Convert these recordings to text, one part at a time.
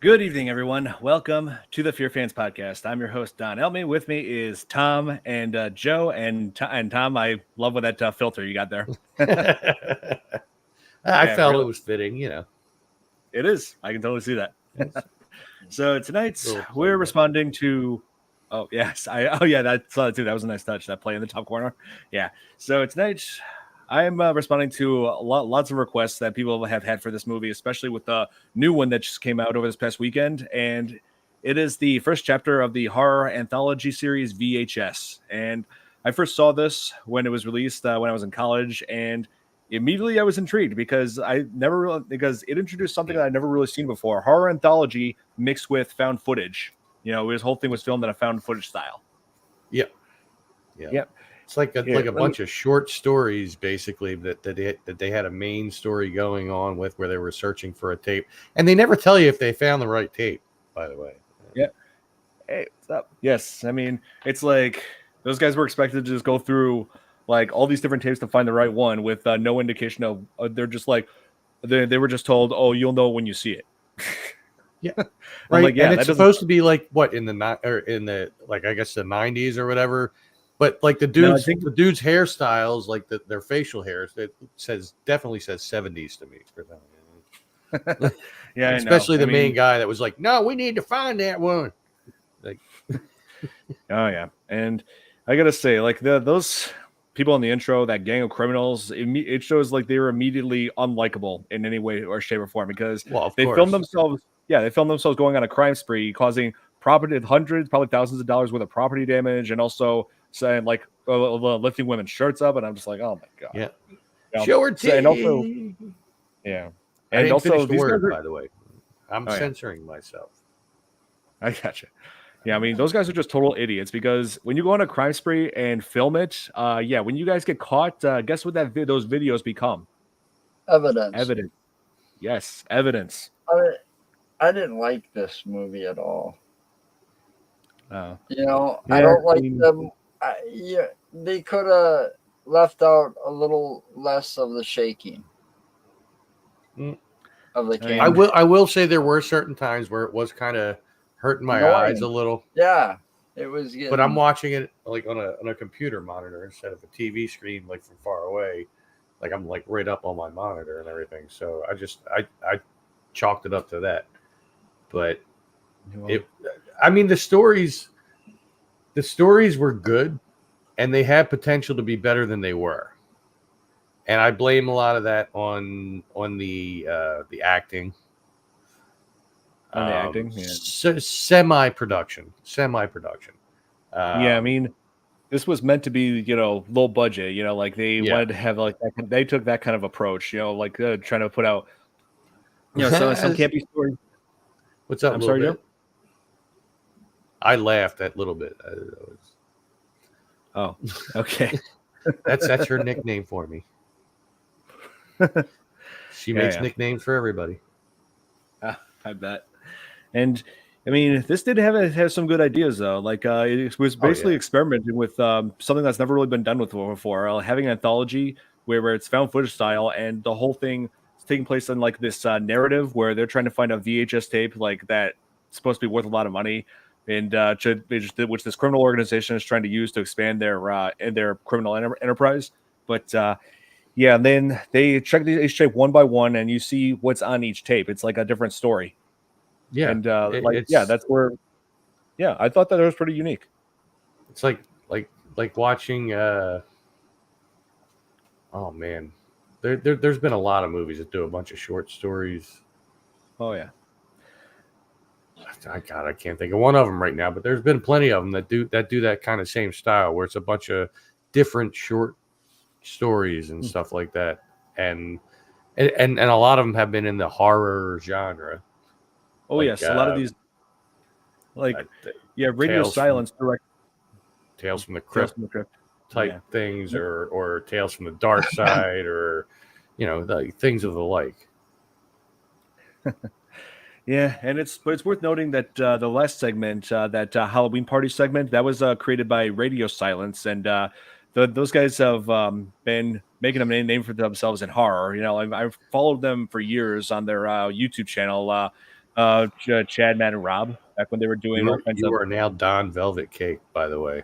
Good evening, everyone. Welcome to the FearFans Podcast. I'm your host, Don Elmy. With me is Tom and Joe. And Tom, I love what that filter you got there. I Yeah, felt really, it was fitting, it is. I can totally see that. So tonight Little we're plug responding to. Oh yes, that saw that too. That was a nice touch. That play in the top corner. Yeah. So tonight I'm responding to lots of requests that people have had for this movie, especially with the new one that just came out over this past weekend, and it is the first chapter of the horror anthology series VHS. And I first saw this when it was released when I was in college, and immediately I was intrigued because because it introduced something that I'd never really seen before: horror anthology mixed with found footage. His whole thing was filmed in a found footage style. Yeah. Yep. It's like a bunch of short stories, basically, that they had a main story going on with, where they were searching for a tape, and they never tell you if they found the right tape. By the way. Yeah. Hey, what's up? Yes, I mean, it's like those guys were expected to just go through like all these different tapes to find the right one with no indication of. They're just like they were just told, "Oh, you'll know when you see it." Yeah, I'm right. like, yeah, And that it's doesn't. supposed to be like what in the like, I guess, the 90s or whatever. But like the No, I dudes, think the dudes' hairstyles, like their facial hairs, it definitely says 70s to me. yeah, I know. Especially the I mean, main guy that was like, "No, we need to find that one." Like, oh yeah, and I gotta say, like those people in the intro, that gang of criminals, it shows like they were immediately unlikable in any way or shape or form because well, of they filmed course. themselves. Yeah, they filmed themselves going on a crime spree, causing property hundreds, probably thousands of dollars worth of property damage, and also saying like lifting women's shirts up. And I'm just like, oh my god. Yeah. You Show her and also, titty. yeah, I and didn't also finish the these guys word, are. by the way. I'm Oh yeah, censoring myself. I gotcha. Yeah, I mean, those guys are just total idiots because when you go on a crime spree and film it, yeah, when you guys get caught, guess what those videos become? Evidence. Evidence. Yes, evidence. I didn't like this movie at all. Uh, I yeah, don't like mean, them. They could have left out a little less of the shaking Mm. of the I mean, camera. I will say there were certain times where it was kind of hurting my eyes a little. Yeah, it was getting. But I'm watching it like on a computer monitor instead of a TV screen, like from far away. Like I'm like right up on my monitor and everything. So I chalked it up to that. But I mean, the stories were good, and they had potential to be better than they were. And I blame a lot of that on the acting. on the acting. Yeah. Semi-production. Yeah, I mean, this was meant to be, low budget. Like they wanted to have like they took that kind of approach. Like trying to put out, some campy stories. What's up? I'm sorry, Joe? I laughed that little bit. Oh, okay. That's her nickname for me. She makes nicknames for everybody. I bet. And I mean, this did have some good ideas though. Like it was basically experimenting with something that's never really been done with before. Having an anthology where it's found footage style, and the whole thing is taking place in like this narrative where they're trying to find a VHS tape like that's supposed to be worth a lot of money, and which this criminal organization is trying to use to expand their criminal enterprise. But yeah, and then they check each tape one by one, and you see what's on each tape. It's like a different story. Yeah, and that's where. Yeah, I thought that it was pretty unique. It's like watching. Oh man, there's been a lot of movies that do a bunch of short stories. Oh yeah. I can't think of one of them right now, but there's been plenty of them that do that kind of same style, where it's a bunch of different short stories and stuff like that, and a lot of them have been in the horror genre. Oh yes, a lot of these, Radio Silence direct Tales from the Crypt type things, or Tales from the Dark Side, or the things of the like. Yeah, and it's worth noting that the last segment, that Halloween party segment, that was created by Radio Silence, and those guys have been making a name for themselves in horror. I've followed them for years on their YouTube channel. Chad, Matt, and Rob back when they were doing all kinds You of. are now Don Velvet Cake, by the way.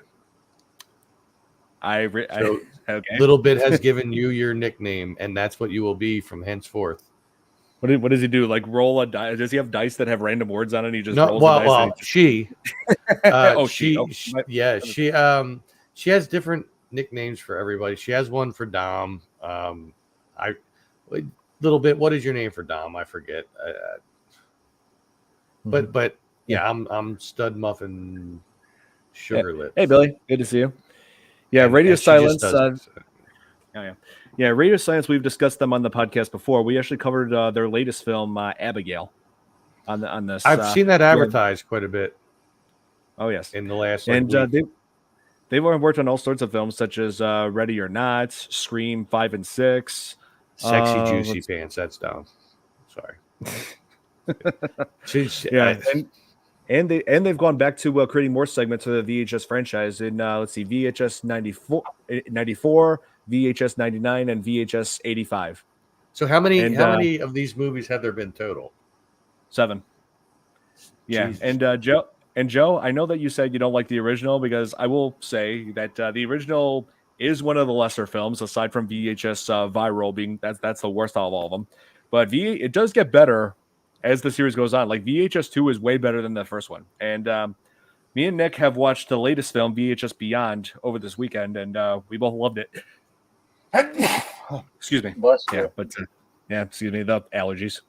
So Okay. Little Bit has given you your nickname, and that's what you will be from henceforth. What does he do? Like roll a dice? Does he have dice that have random words on it? And he just No, rolls the dice. well, she, she. she has different nicknames for everybody. She has one for Dom. Little Bit. What is your name for Dom? I forget. But yeah, I'm Stud Muffin Sugar Lips. Hey, Billy, good to see you. Yeah, Radio Silence. Radio Silence. We've discussed them on the podcast before. We actually covered their latest film, Abigail, on this. I've seen that advertised quite a bit. Oh yes, in the last they've worked on all sorts of films such as Ready or Not, Scream 5 and 6, Sexy Juicy Pants. That's down. Sorry. And they've gone back to creating more segments of the VHS franchise in VHS 94, VHS 99, and VHS 85. So how many of these movies have there been total? 7. Yeah, Jesus. And Joe, I know that you said you don't like the original because I will say that the original is one of the lesser films aside from VHS Viral being that's the worst of all of them. But it does get better as the series goes on. Like VHS 2 is way better than the first one. And me and Nick have watched the latest film, VHS Beyond, over this weekend, and we both loved it. Excuse me. Bless you. Excuse me, the allergies.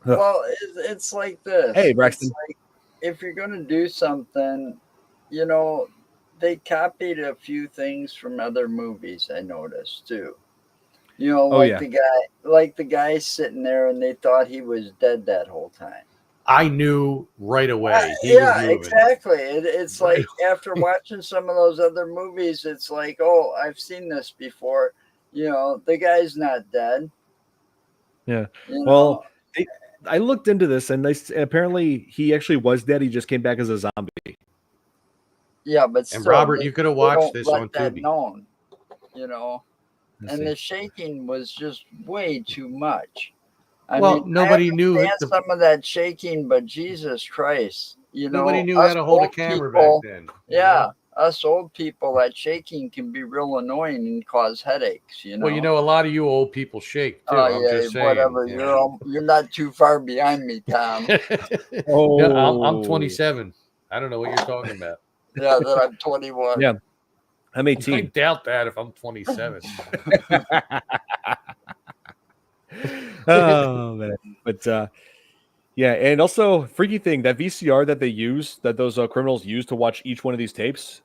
Well, it's like this. Hey, Braxton. Like, if you're going to do something, they copied a few things from other movies, I noticed, too. The guy sitting there and they thought he was dead that whole time. I knew right away. He was moving. Exactly. It's like after watching some of those other movies, it's like, oh, I've seen this before. The guy's not dead. Yeah. Well, I looked into this and apparently he actually was dead. He just came back as a zombie. Yeah, but still, Robert, you could have watched this on Tubi. Known, and the shaking was just way too much. I mean, nobody knew some of that shaking, but Jesus Christ, nobody knew how to hold a camera back then. Yeah, us old people, that shaking can be real annoying and cause headaches. Well, a lot of you old people shake too. I'm just saying, whatever. You're not too far behind me, Tom. I'm 27. I don't know what you're talking about. Yeah, that I'm 21. Yeah. I'm 18. I doubt that if I'm 27. Oh man, but and also freaky thing, that VCR that those criminals used to watch each one of these tapes.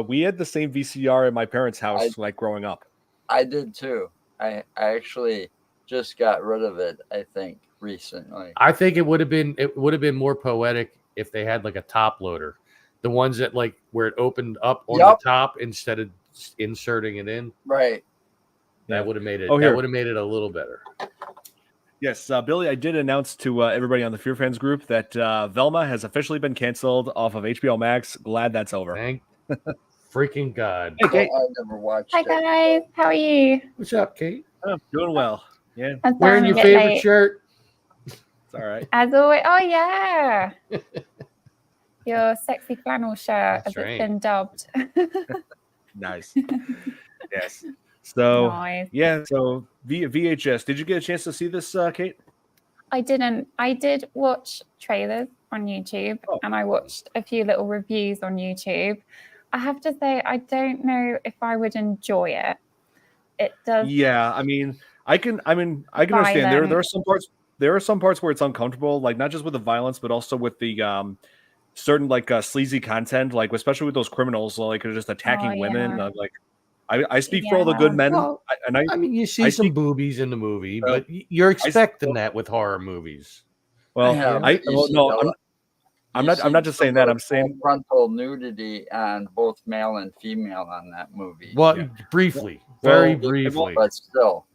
We had the same VCR in my parents' house growing up. I did too. I actually just got rid of it, I think, recently. I think it would have been more poetic if they had like a top loader. The ones that where it opened up on the top instead of inserting it in. Right. That would have made it. That would have made it a little better. Yes, Billy, I did announce to everybody on the FearFans group that Velma has officially been canceled off of HBO Max. Glad that's over. Thank freaking God. Hey, Kate. I never watched Hi, guys. How are you? What's up, Kate? Oh, doing well. Yeah. Wearing your favorite shirt. It's all right. As always. Oh, yeah. Your sexy flannel shirt, That's as it's been dubbed. Nice. Yes. So, nice. So VHS. Did you get a chance to see this, Kate? I didn't. I did watch trailers on YouTube, and I watched a few little reviews on YouTube. I have to say, I don't know if I would enjoy it. It does. Yeah, I can understand. There are some parts. There are some parts where it's uncomfortable, like not just with the violence, but also with the certain sleazy content, especially with those criminals, just attacking women. I speak for all the good men, you see some boobies in the movie, but you're expecting that with horror movies. Well, I'm not just saying that. I'm saying frontal nudity on both male and female on that movie. Well, briefly, very briefly, but still.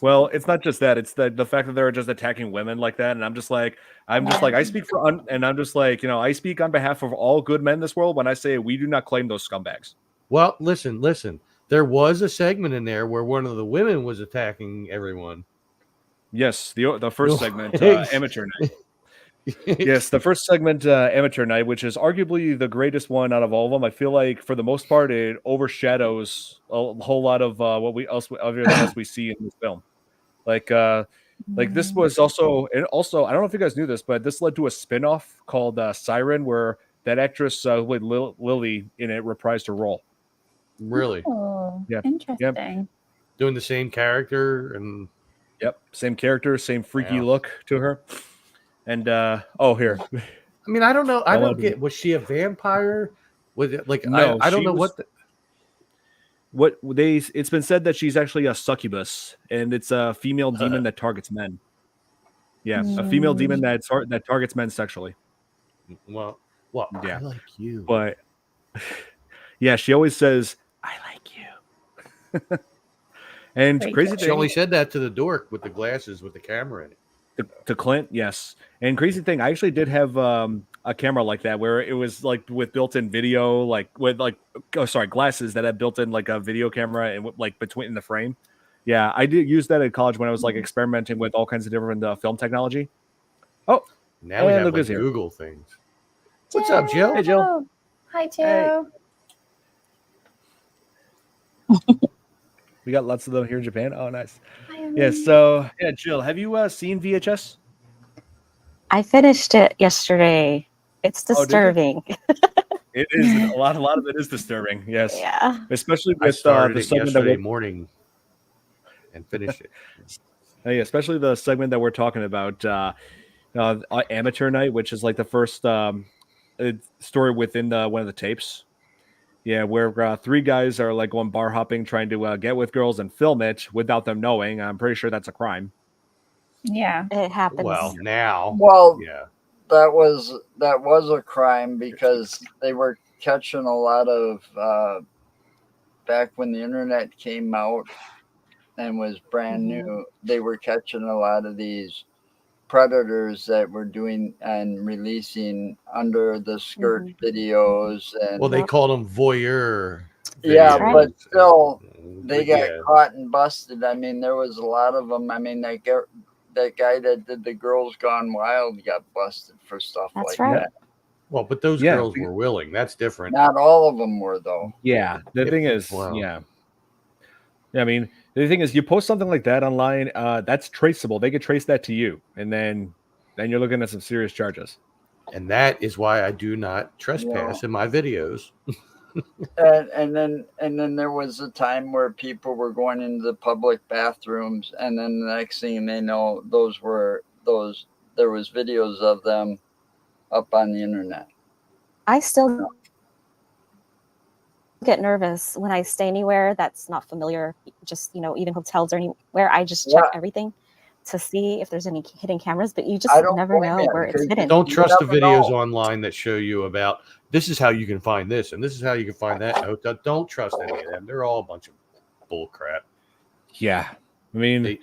Well, it's not just that. It's the fact that they're just attacking women like that, and I'm just like, I speak for, and I'm just like, I speak on behalf of all good men in this world when I say we do not claim those scumbags. Well, listen. There was a segment in there where one of the women was attacking everyone. Yes, the first segment, amateur night. Yes, the first segment, Amateur Night, which is arguably the greatest one out of all of them. I feel like for the most part, it overshadows a whole lot of everything else we see in this film. Like this was also, and also I don't know if you guys knew this, but this led to a spin-off called Siren, where that actress who played Lily in it reprised her role. Really? Oh, Yeah. interesting. Doing the same character and Yep, same character, same freaky Wow. look to her. And here. I mean, I don't know. I I'll don't have get. Was she a vampire? Was it like No, I don't she know was- It's been said that she's actually a succubus, and it's a female demon that targets men. Yeah, a female demon that targets men sexually. Well, Yeah. I like you. But yeah, she always says, "I like you." And Great. crazy She thing, only said that to the dork with the glasses with the camera in it. to Clint, yes. And crazy thing, I actually did have a camera like that where it was like with built-in video, like with glasses that had built-in like a video camera and like between the frame. Yeah, I did use that at college when I was like experimenting with all kinds of different film technology. Oh, Now we And have look like who's here. Google things. What's up, Jill? Hey, Jill. Hi, Jill. We got lots of them here in Japan. Oh, nice. Hi, Yeah. Emily. So yeah, Jill, have you seen VHS? I finished it yesterday. It's Oh, did you? disturbing. It is a lot of it is disturbing. Yes, Yeah. especially I with started the it segment that yesterday we're, morning and finished it. especially the segment that we're talking about, Amateur Night, which is like the first story within one of the tapes. Yeah, where three guys are like going bar hopping, trying to get with girls and film it without them knowing. I'm pretty sure that's a crime. Yeah. It happens. Well, now, Well, yeah. that was a crime because they were catching a lot of back when the internet came out and was brand new. They were catching a lot of these predators that were doing and releasing under the skirt videos and Well, they called them voyeur. yeah, videos. but still they got Yeah. caught and busted. I mean, there was a lot of them. I mean, that guy that did the Girls Gone Wild got busted for stuff That's like right. that. Well, but those Yeah. girls were willing. That's different. Not all of them were though. Yeah, the thing is, Wow. yeah. I mean, the thing is, you post something like that online, that's traceable. They could trace that to you, and then you're looking at some serious charges. And that is why I do not trespass in my videos. And then there was a time where people were going into the public bathrooms, and then the next thing they know, there was videos of them up on the internet. I still get nervous when I stay anywhere that's not familiar. Just, even hotels or anywhere, I just check everything to see if there's any hidden cameras, but you just I don't never blame know you, where it's because hidden. Don't You trust the never videos know. online that show you about this is how you can find this and this is how you can find that. No, don't trust any of them. They're all a bunch of bull crap. Yeah, I mean, They-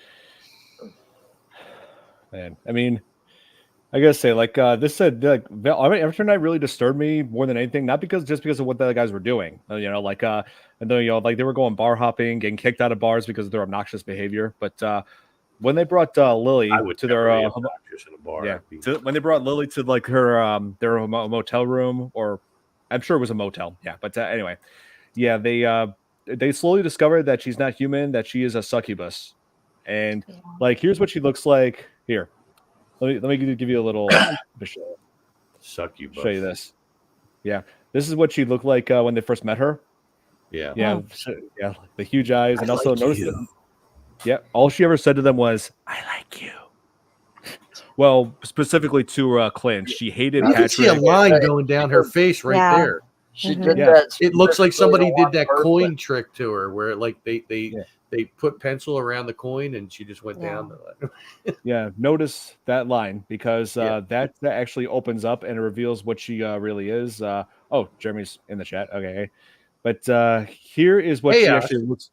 I gotta say, like this said, like Amateur Night really disturbed me more than anything. Not just because of what the other guys were doing, and like they were going bar hopping, getting kicked out of bars because of their obnoxious behavior. But when they brought Lily I would to never their be obnoxious in a bar. yeah, I'd be- when they brought Lily to like her their motel room, or I'm sure it was a motel. Yeah, but anyway, yeah, they slowly discovered that she's not human, that she is a succubus, and like here's what she looks like. Here, let me give you a little Suck you, show you this. Yeah, this is what she looked like when they first met her. Yeah. Yeah, yeah, the huge eyes, and I also like notice you. that. Yeah, all she ever said to them was, "I like you." Well, specifically to Clint, she hated You can see a Patrick. line going down her face right Yeah. there. She Mhm. did Yeah. that. It looks like somebody specifically did that on purpose. coin trick to her where like they Yeah. put pencil around the coin and she just went Yeah. down the Yeah, notice that line because Yeah. that actually opens up and it reveals what she really is. Oh, Jeremy's in the chat. Okay, but here is what Hey, she actually looks.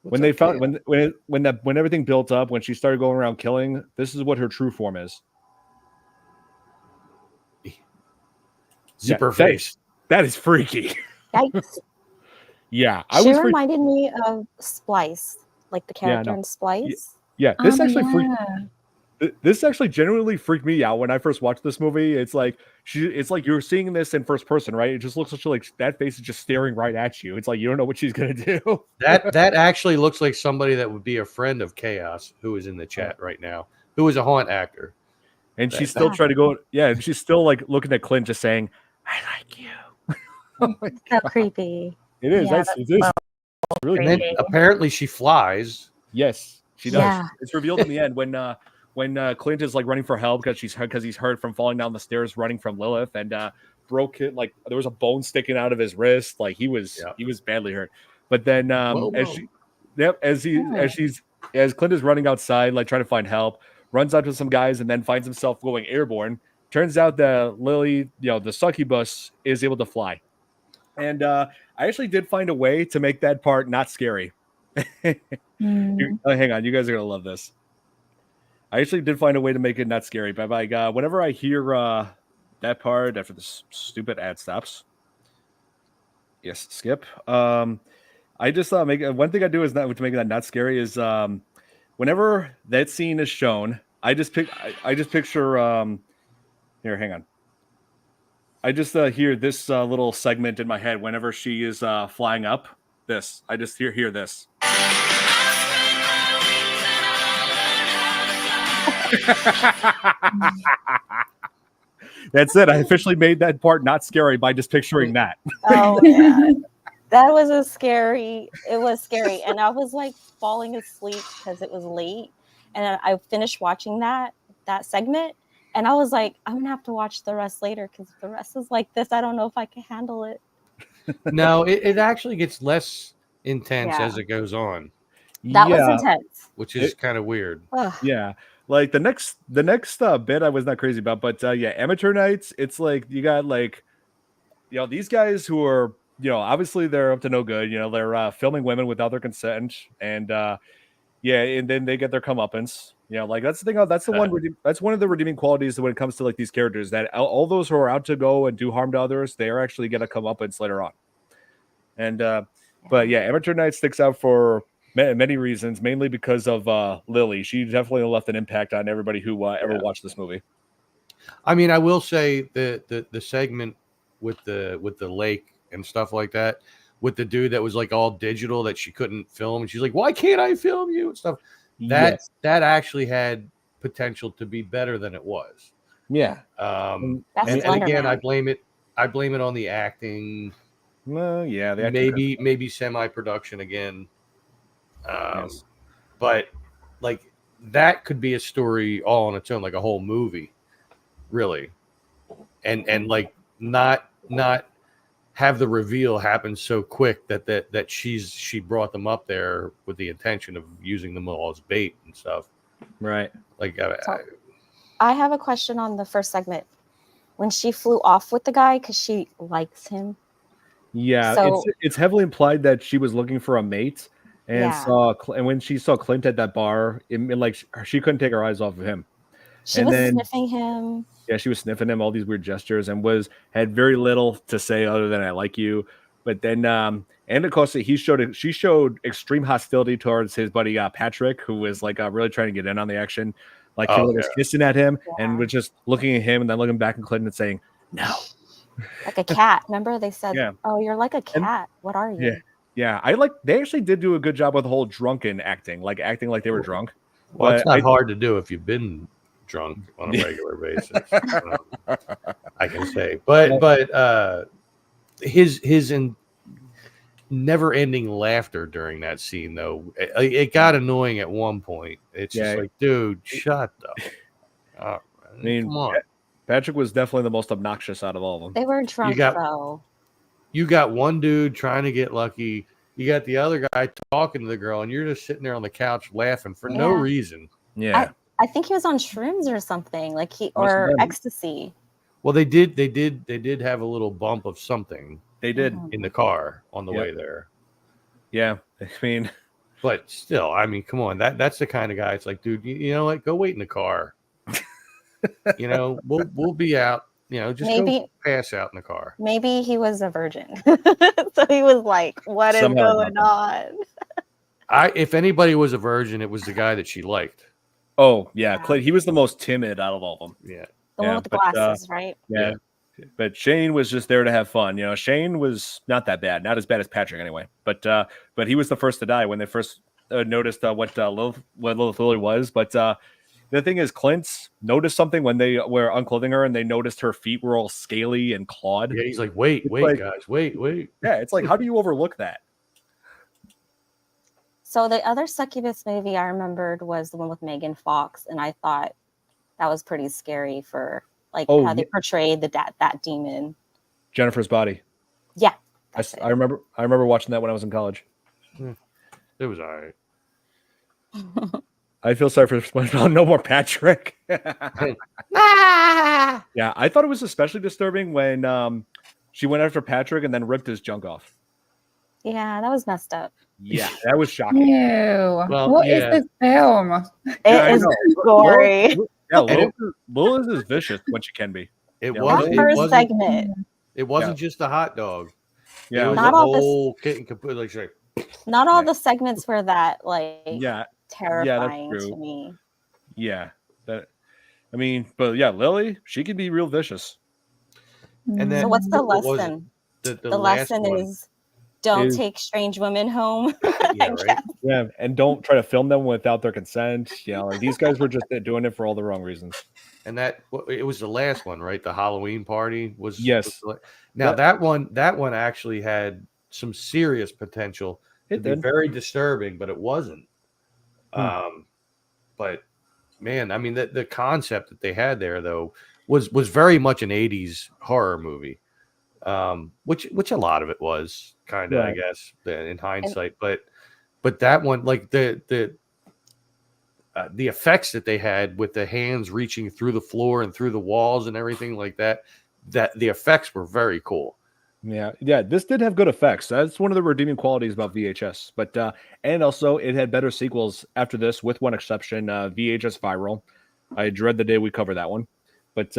What's When they up, found Cam? when everything built up, when she started going around killing, this is what her true form is. Zipper Yeah, face. That is freaky. Yikes. Yeah, I She was freaked. reminded me of Splice, like the character no. in Splice. Yeah, this actually freaked. yeah. This actually genuinely freaked me out when I first watched this movie. It's like you're seeing this in first person, right? It just looks like that face is just staring right at you. It's like you don't know what she's gonna do. That actually looks like somebody that would be a friend of Chaos, who is in the chat right now, who is a haunt actor. And she's still trying to go, and she's still like looking at Clint, just saying, "I like you." Oh my So God. creepy. It is. Yeah, It is really And then creepy. apparently she flies. Yes, she does. Yeah. It's revealed in the end when Clint is like running for help because he's hurt from falling down the stairs running from Lilith, and broke it, like there was a bone sticking out of his wrist, like he was badly hurt. But then as Clint is running outside like trying to find help, runs out to some guys and then finds himself going airborne. Turns out that Lily, the succubus, is able to fly. And I actually did find a way to make that part not scary. Hang on, you guys are gonna love this. I actually did find a way to make it not scary, but like whenever I hear that part after this stupid ad stops, yes, skip. I just make one thing I do is not to make that not scary is whenever that scene is shown, I just picture here. Hang on. I just hear this little segment in my head whenever she is flying up. This I just hear this. That's it. I officially made that part not scary by just picturing that. Oh yeah. That was it was scary. And I was like falling asleep because it was late. And I finished watching that segment. And I was like, I'm gonna have to watch the rest later because if the rest is like this, I don't know if I can handle it. No, it actually gets less intense as it goes on. That was intense. Which is kind of weird. Yeah. Like the next bit I was not crazy about, but Amateur Nights, it's like you got like these guys who are obviously they're up to no good, they're filming women without their consent, and and then they get their comeuppance. Like that's the thing. That's one of the redeeming qualities when it comes to like these characters, that all those who are out to go and do harm to others, they are actually going to come uppance later on. And but Amateur Night sticks out for many reasons, mainly because of Lily. She definitely left an impact on everybody who ever watched this movie. I mean, I will say the segment with the lake and stuff like that, with the dude that was like all digital that she couldn't film, and she's like, "Why can't I film you?" and stuff. That actually had potential to be better than it was. Yeah. And again, I blame it on the acting. Well, yeah, maybe semi-production again. But like that could be a story all on its own, like a whole movie, really, and like not have the reveal happen so quick that she brought them up there with the intention of using them all as bait and stuff, right? Like I have a question on the first segment when she flew off with the guy because she likes him. Yeah, so, it's heavily implied that she was looking for a mate. And when she saw Clint at that bar, like she couldn't take her eyes off of him. She was sniffing him. Yeah, she was sniffing him, all these weird gestures, and had very little to say other than "I like you." But then, and of course, she showed extreme hostility towards his buddy Patrick, who was like really trying to get in on the action. Like he was kissing at him and was just looking at him and then looking back at Clint and saying, "No." Like a cat. Remember they said, "Oh, you're like a cat. What are you?" Yeah, they actually did do a good job with the whole drunken acting like they were drunk. Well, it's not hard to do if you've been drunk on a regular basis. I can say, but his never-ending laughter during that scene, though, it got annoying at one point. It's just like, dude, shut up. I mean, come on. Patrick was definitely the most obnoxious out of all of them. They were drunk, though. You got one dude trying to get lucky. You got the other guy talking to the girl, and you're just sitting there on the couch laughing for no reason. Yeah, I think he was on shrooms or something, like or ecstasy. Well, they did have a little bump of something. They did in the car on the way there. Yeah, I mean, but still, I mean, come on, that's the kind of guy. It's like, dude, you know what? Go wait in the car. We'll be out. Just go pass out in the car. Maybe he was a virgin. So he was like, what is going on? If anybody was a virgin, it was the guy that she liked. Oh yeah, Clay. He was the most timid out of all of them. Yeah. The Yeah, one with the but, glasses, right? Yeah. But Shane was just there to have fun. You know, Shane was not that bad, not as bad as Patrick anyway. But he was the first to die when they first noticed what Lilith Lily was. But the thing is, Clint noticed something when they were unclothing her, and they noticed her feet were all scaly and clawed. Yeah, he's like, wait, guys, wait. Yeah, it's like, how do you overlook that? So the other succubus movie I remembered was the one with Megan Fox, and I thought that was pretty scary for how they portrayed that demon. Jennifer's Body. Yeah, I remember watching that when I was in college. It was all right. I feel sorry for SpongeBob. No more Patrick. Yeah, I thought it was especially disturbing when she went after Patrick and then ripped his junk off. Yeah, that was messed up. Yeah, that was shocking. Ew. Well, What is yeah. this film? It is gory. Lilith is vicious when she can be. It Yeah, was. That It first wasn't, segment. it wasn't just a hot dog. Yeah, It was Not a all this- whole kit and caboodle. Like, she's like, Not all the segments were that yeah, terrifying true. to me. yeah. But yeah, Lily, she can be real vicious. and then So what's the what was it? lesson? The The lesson last one. is don't is- take strange women home. Yeah, right. Yeah, and don't try to film them without their consent. Yeah, like these guys were just doing it for all the wrong reasons. And it was the last one, right? The Halloween party was. Yes. Now that one actually had some serious potential to It be did. very disturbing, but it wasn't. But man, I mean, the concept that they had there though was very much an '80s horror movie, which a lot of it was kind of, I Right. guess, in hindsight. But that one, like the effects that they had with the hands reaching through the floor and through the walls and everything like that the effects were very cool. Yeah, this did have good effects. That's one of the redeeming qualities about VHS. But and also it had better sequels after this, with one exception, VHS Viral. I dread the day we cover that one. But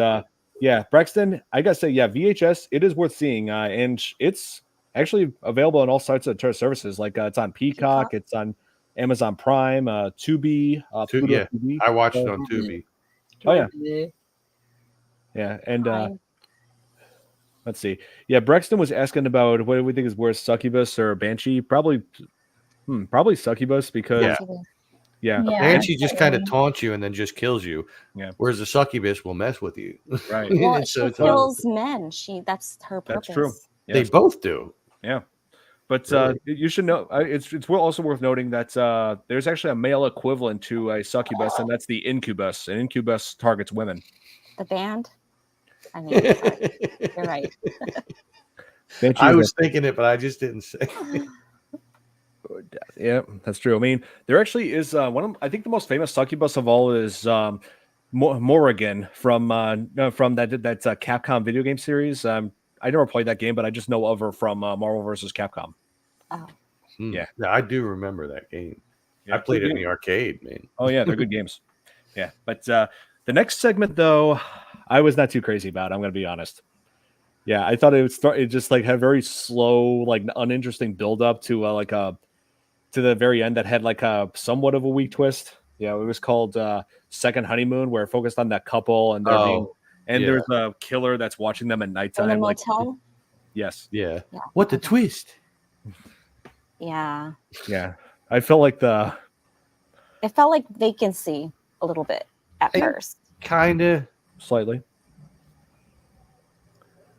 yeah, Braxton, I gotta say, yeah, VHS, it is worth seeing, and it's actually available on all sites of services. Like it's on Peacock, it's on Amazon Prime, Tubi, Pluto Yeah, TV. I watched it on Tubi. Oh yeah, yeah, and Fine. let's see. Yeah, Braxton was asking about what do we think is worse, Succubus or Banshee? Probably Succubus because Yeah. yeah, Yeah, Banshee just kind of definitely. taunts you and then just kills you. Yeah. Whereas the succubus will mess with you. right. Well, So she it's kills men. That's her purpose. That's true. They Yes. both do. Yeah. But Really? you should know it's also worth noting that there's actually a male equivalent to a succubus, and that's the incubus. An incubus targets women. The band. I mean, you're right. Banshee I is was thinking it, but I just didn't say. yeah, that's true. I mean, there actually is one of, I think the most famous succubus of all is Morrigan from that's a Capcom video game series. I never played that game, but I just know of her from Marvel vs. Capcom. Oh, Yeah. I do remember that game. Yeah, I played it in good the arcade, man. Oh yeah, they're good games. Yeah, but the next segment though, I was not too crazy about. I'm gonna be honest. Yeah, I thought it would start. It just like had very slow, like uninteresting build up to to the very end that had like a somewhat of a weak twist. Yeah, it was called Second Honeymoon, where it focused on that couple and Yeah. there's a killer that's watching them at in the nighttime. Like, motel. yes, Yeah. Yeah. What the twist? Yeah, yeah. I felt like it felt like vacancy a little bit at Hey. first. Kind of. slightly.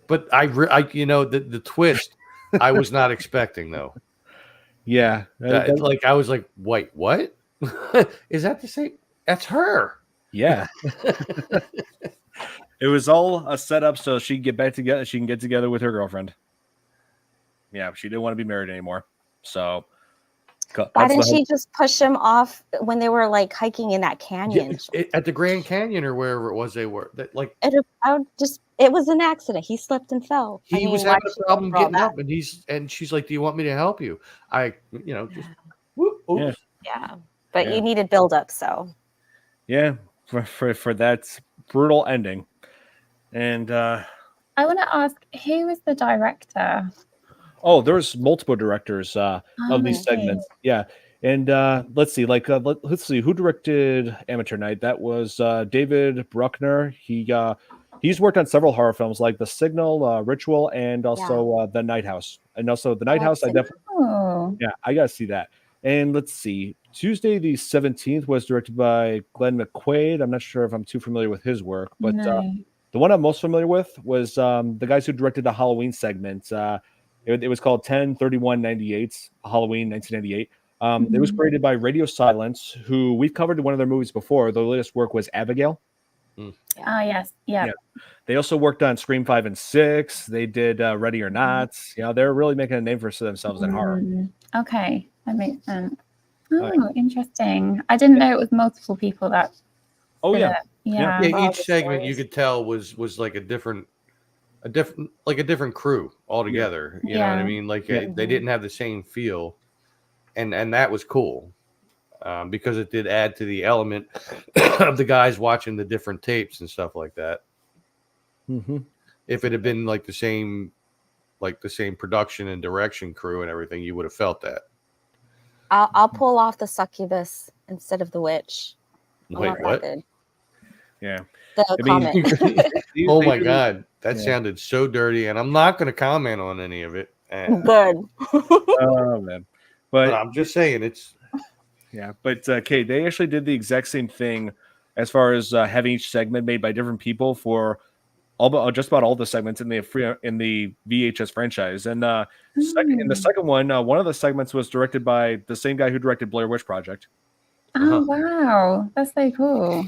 But I the twist I was not expecting though. Yeah, Like I was like, wait, what? Is that the same? That's her. yeah. It was all a setup so she can get back together. She can get together with her girlfriend. Yeah, she didn't want to be married anymore. So Why didn't she just push him off when they were like hiking in that canyon? At the Grand Canyon or wherever it was they were. That like It was an accident. He slipped and fell. he was why having should a problem we do all getting that? up, and she's like, "Do you want me to help you?" Just whoop, oops. Yeah, but Yeah. you needed build up, so Yeah, for that brutal ending. And I want to ask, who was the director? there's multiple directors of these okay. segments. Yeah, And let's see, let's see who directed Amateur Night. That was David Bruckner. He's worked on several horror films like The Signal, Ritual, and also The Night House. And also The Night House, I definitely, I gotta see that. And let's see, Tuesday the 17th was directed by Glenn McQuaid. I'm not sure if I'm too familiar with his work, but the one I'm most familiar with was the guys who directed the Halloween segment. It was called 10/31/98, Halloween 1998. It was created by Radio Silence, who we've covered in one of their movies before. The latest work was Abigail. Yes. Yeah. They also worked on Scream 5 and 6. They did Ready or Not. They're really making a name for themselves in horror. Okay, that makes sense. Oh, interesting. I didn't know it was multiple people that. Oh, yeah. Yeah, each segment you could tell was like a different crew altogether. You know what I mean? Like they didn't have the same feel. And that was cool because it did add to the element of the guys watching the different tapes and stuff like that. Mm-hmm. If it had been like the same production and direction crew and everything, you would have felt that. I'll pull off the succubus instead of the witch. Wait, what? Yeah. The comment. Oh my God, that sounded so dirty, and I'm not going to comment on any of it. Good. Oh man. But I'm just saying it's. Yeah, but Kate, they actually did the exact same thing as far as having each segment made by different people for just about all the segments in the VHS franchise. And in the second one of the segments was directed by the same guy who directed Blair Witch Project. Oh wow, that's so cool.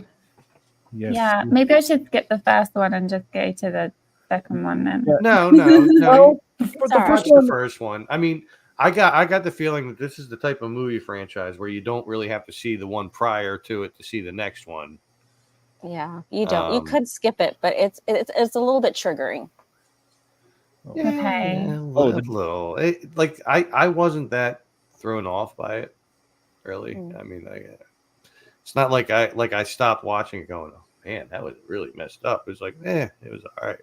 Yes. Yeah, maybe I should skip the first one and just go to the second one then. No. Well, the first one. I mean, I got the feeling that this is the type of movie franchise where you don't really have to see the one prior to it to see the next one. Yeah, you don't. You could skip it, but it's a little bit triggering. Okay. A little. I wasn't that thrown off by it, really. I mean, it's not like I stopped watching it going, oh man, that was really messed up. It was like, it was all right.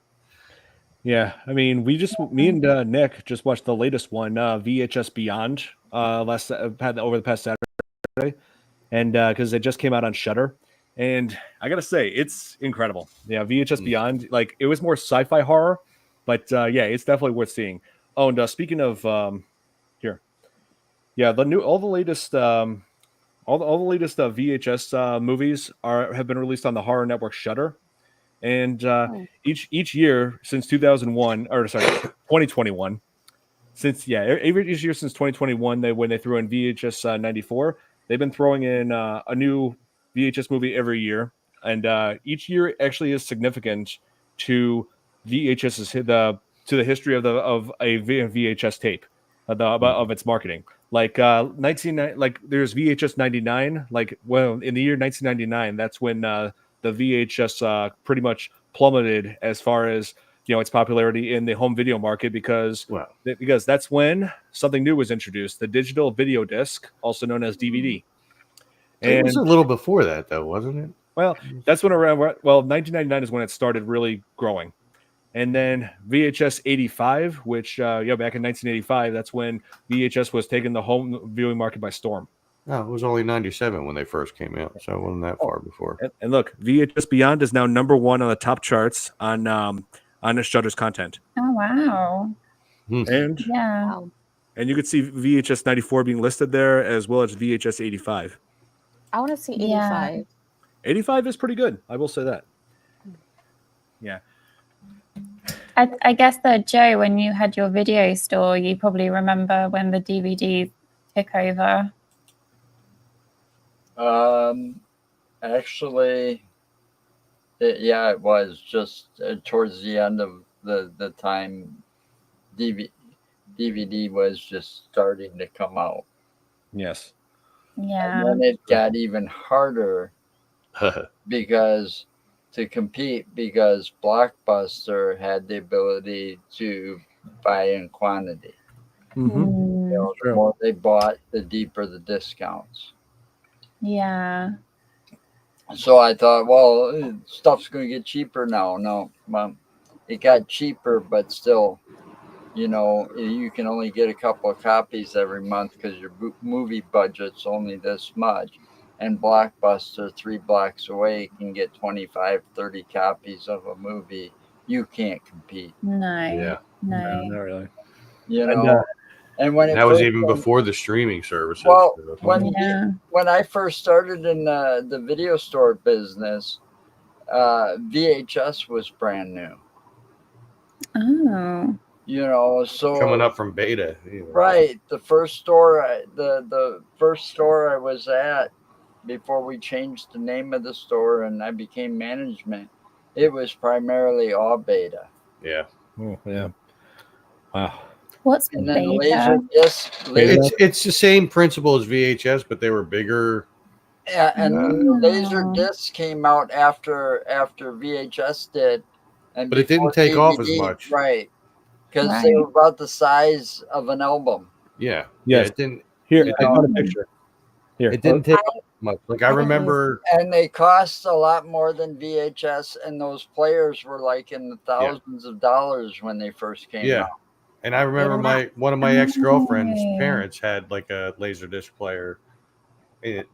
Yeah, I mean, me and Nick just watched the latest one, VHS Beyond, over the past Saturday, and because it just came out on Shudder, and I gotta say, it's incredible. Yeah, VHS Beyond, like it was more sci-fi horror, but it's definitely worth seeing. Oh, and speaking of all the latest VHS movies have been released on the horror network Shudder. And each year since 2021, each year since 2021, when they threw in VHS 94, they've been throwing in a new VHS movie every year, and each year actually is significant to VHS's to the history of a VHS tape, of its marketing. Like there's VHS 99. Like in the year 1999, that's when the VHS pretty much plummeted as far as its popularity in the home video market because that's when something new was introduced, the digital video disc, also known as DVD. And it was a little before that, though, wasn't it? Well, that's when 1999 is when it started really growing. And then VHS 85, which back in 1985, that's when VHS was taking the home viewing market by storm. No, it was only 97 when they first came out, so it wasn't that far before. And look, VHS Beyond is now number 1 on the top charts on Shudder's content. Oh wow! And and you could see VHS 94 being listed there as well as VHS 85. I want to see 85. 85 is pretty good. I will say that. Yeah. I guess that Joe, when you had your video store, you probably remember when the DVDs took over. Actually, it was just towards the end of the time DVD was just starting to come out. Yes. Yeah. And then it got even harder because Blockbuster had the ability to buy in quantity. Mm-hmm. The more they bought, the deeper the discounts. Yeah. So I thought, well, stuff's going to get cheaper now. No, it got cheaper, but still, you know, you can only get a couple of copies every month because your movie budget's only this much. And Blockbuster, 3 blocks away, can get 25, 30 copies of a movie. You can't compete. No, Yeah. not really. You And, know, and when it That was first even came- before the streaming services. Well, Yeah. when I first started in the video store business, VHS was brand new. Oh. You know, so coming up from beta. right. The first store, the first store I was at before we changed the name of the store and I became management, it was primarily all beta. Yeah. Oh, yeah. Wow. What's And then beta? It's the same principle as VHS, but they were bigger. Yeah, and Oh. laser discs came out after VHS did, and But it didn't before take off as DVD, much. right? Because they were about the size of an album. Yeah. Yes. It didn't. Here, You I know. found a picture. Here. It didn't take off much. Like I remember. And they cost a lot more than VHS, and those players were like in the thousands of dollars when they first came out. And I remember one of my ex-girlfriend's parents had like a laser disc player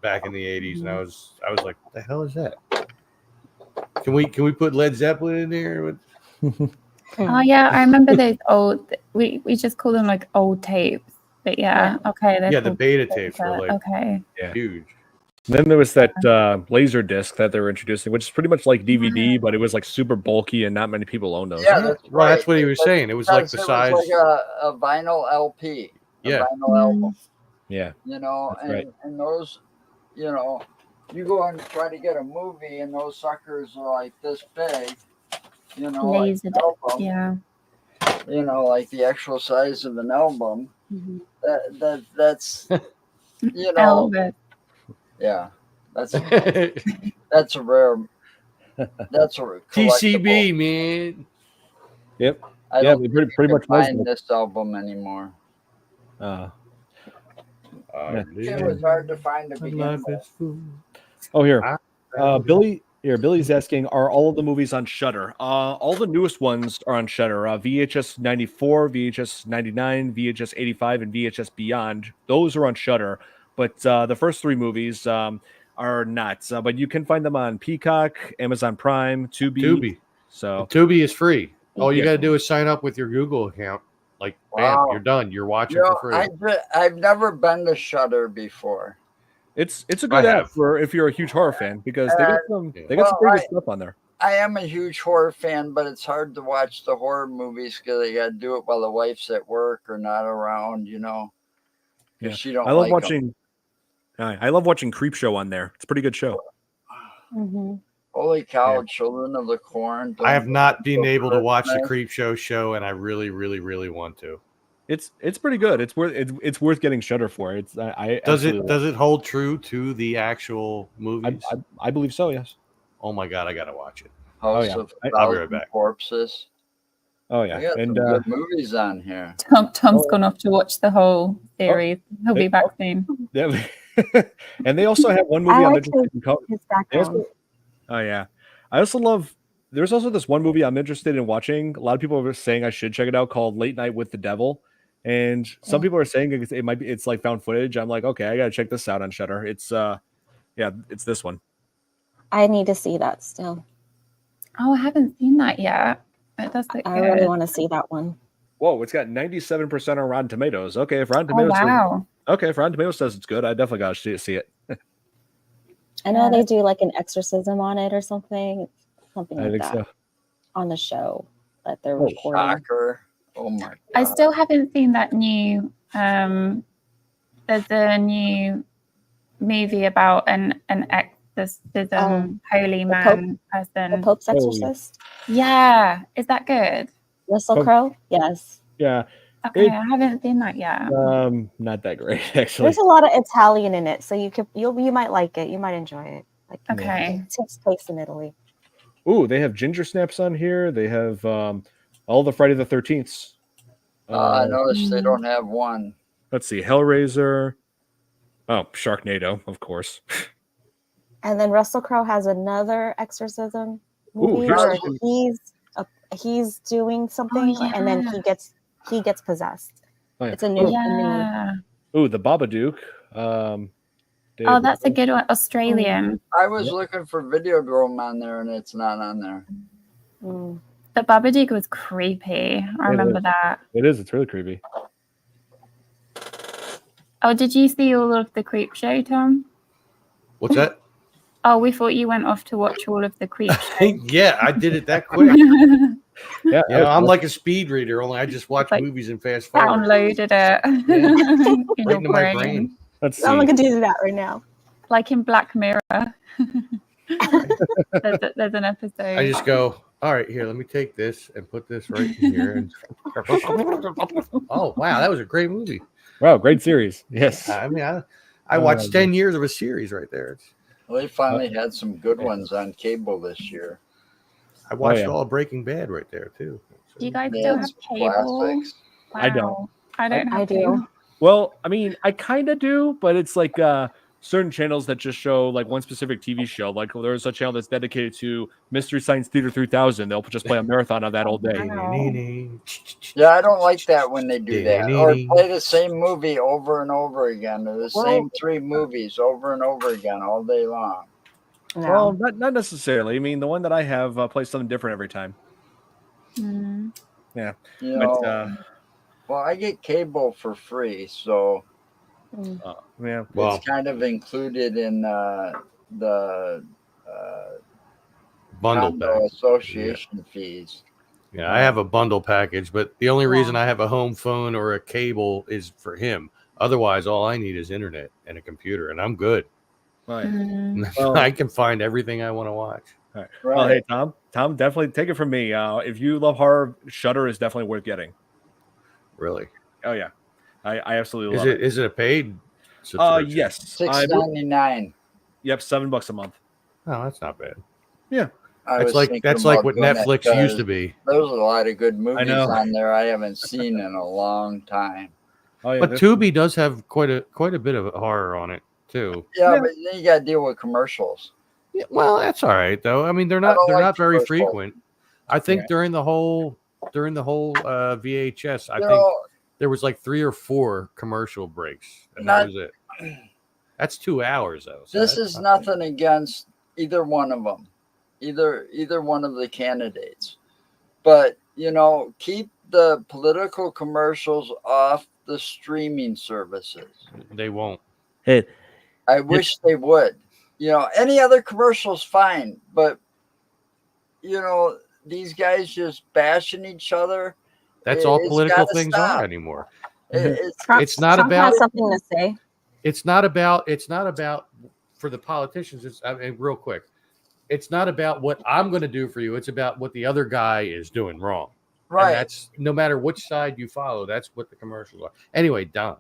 back in the 80s, and I was like, what the hell is that? Can we put Led Zeppelin in there? Oh yeah, I remember those old. We just call them like old tapes. But yeah, okay. Yeah, the beta tapes were like okay. huge. Then there was that laser disc that they were introducing, which is pretty much like DVD, but it was like super bulky and not many people owned those. Yeah, that's Well, right. that's what he was saying. It was like the size. It was like a vinyl LP. Yeah. A vinyl album. Yeah. You know, That's right. and those, you know, you go and try to get a movie, and those suckers are like this big. You know, Laser like disc. album, Yeah. you know, like the actual size of an album. That's you know, Elvis. yeah, that's a rare. That's a TCB, man. Yep. I Yeah, don't we think pretty you much can most find of it. this album anymore. It was hard to find to begin with. Oh, here. Billy's asking, are all of the movies on Shudder? All the newest ones are on Shudder. VHS 94, VHS 99, VHS 85, and VHS Beyond. Those are on Shudder. But the first 3 movies are not. But you can find them on Peacock, Amazon Prime, Tubi. So Tubi is free. All you Yeah. got to do is sign up with your Google account. Like, Wow. bam, you're done. You're watching You know, for free. I've never been to Shudder before. it's a good app for if you're a huge horror fan, because they got some pretty good stuff on there. I am a huge horror fan, but it's hard to watch the horror movies because I got to do it while the wife's at work or not around, you know. Yeah. She don't I love like watching. I love watching Creep Show on there. It's a pretty good show. Holy cow, Children of the Corn. I have not been Don't able to watch the Christmas. Creep Show, and I really, really, really want to. It's pretty good. It's worth getting Shudder for. Does Does it hold true to the actual movies? I believe so. Yes. Oh my god, I gotta watch it. House of I'll be right back. Corpses. Oh I got some good movies on here. Tom's gone off to watch the whole series. He'll be back soon. Yeah. And they also have one movie I I'm like interested in. his background. Oh yeah, I also love. There's also this one movie I'm interested in watching. A lot of people are saying I should check it out, called Late Night with the Devil, and some people are saying it's like found footage. I'm like, okay, I gotta check this out on Shudder. It's it's this one. I need to see that still. Oh, I haven't seen that yet. It does look I good. really want to see that one. Whoa, it's got 97% on Rotten Tomatoes. Okay, if Rotten Tomatoes if Rotten Tomatoes says it's good, I definitely gotta see it. I know they do like an exorcism on it or something like I think that so. on the show that they're recording. Shocker. Oh my god. I still haven't seen that new there's a new movie about an exorcism holy man person. The Pope's Exorcist. Yeah. Is that good? Russell Crowe? Yes. Yeah. Okay, I haven't seen that yet. Not that great actually. There's a lot of Italian in it, so you might like it. You might enjoy it. Like, okay. It takes place in Italy. Ooh, they have Ginger Snaps on here. They have all the Friday the 13th. I noticed they don't have one. Let's see, Hellraiser. Oh, Sharknado, of course. And then Russell Crowe has another exorcism movie here's where something- he's doing something, and then he gets he gets possessed. Oh, yeah. It's a new. Yeah. Ooh, the Babadook. Oh, that's a good one. Australian. I was looking for Videodrome on there, and it's not on there. Mm. The Babadook was creepy. I remember that. It is. It's really creepy. Oh, did you see all of the Creep Show, Tom? What's that? Oh, we thought you went off to watch all of the Creep Show. Yeah, I did it that quick. Yeah, I'm like a speed reader, only I just watch Like, movies and fast forward. Downloaded it. Right In into my brain. Let's see. I'm gonna do that right now. Like in Black Mirror. there's an episode. I just go, all right, here, let me take this and put this right in here. And oh, wow, that was a great movie. Wow, great series. Yes. I mean, I watched 10 years of a series right there. Well, they finally had some good ones on cable this year. I watched yeah. all of Breaking Bad right there, too. Do you guys They still had have some cable? classics. I don't. Wow. I don't have I do. cable. Well, I mean, I kind of do, but it's like certain channels that just show like one specific TV show. Like there's a channel that's dedicated to Mystery Science Theater 3000. They'll just play a marathon of that all day. Yeah, I don't like that when they do that. Or play the same movie over and over again, or the same 3 movies over and over again all day long. No. Well, not necessarily. I mean, the one that I have plays something different every time. Mm. Yeah. You know, But, well, I get cable for free, so yeah. Well, it's kind of included in the bundle condo package. association fees. Yeah, I have a bundle package, but the only reason I have a home phone or a cable is for him. Otherwise, all I need is internet and a computer, and I'm good. Right. Mm. Well, I can find everything I want to watch. all right. Right. Well, hey, Tom, definitely take it from me. If you love horror, Shudder is definitely worth getting. Really? Oh yeah, I absolutely Is love it? Is it a paid subscription? Yes. $6.99. Yep, $7 a month. Oh, that's not bad. I That's was like thinking what about doing that Netflix because used to be. There's a lot of good movies know. on there I haven't seen in a long time. Oh yeah, But there's- Tubi does have quite a bit of horror on it too. Yeah, Yeah. but then you got to deal with commercials. Yeah, well, that's all right though. I mean, they're not don't like not very commercials. frequent. I think Yeah. during the whole VHS, I You think know, there was like 3 or 4 commercial breaks, and Not- that was it. That's 2 hours though. so this that's is not bad. nothing against either one of them, either one of the candidates. But, you know, keep the political commercials off the streaming services. They won't. Hey, I wish they would. You know, any other commercials fine, but you know, these guys just bashing each other. That's all It's political gotta things stop. are anymore. Trump, It's not Trump about- has something to say. It's not about for the politicians. It's I mean, real quick. It's not about what I'm going to do for you. It's about what the other guy is doing wrong. And right. that's no matter which side you follow. That's what the commercials are. Anyway, Don,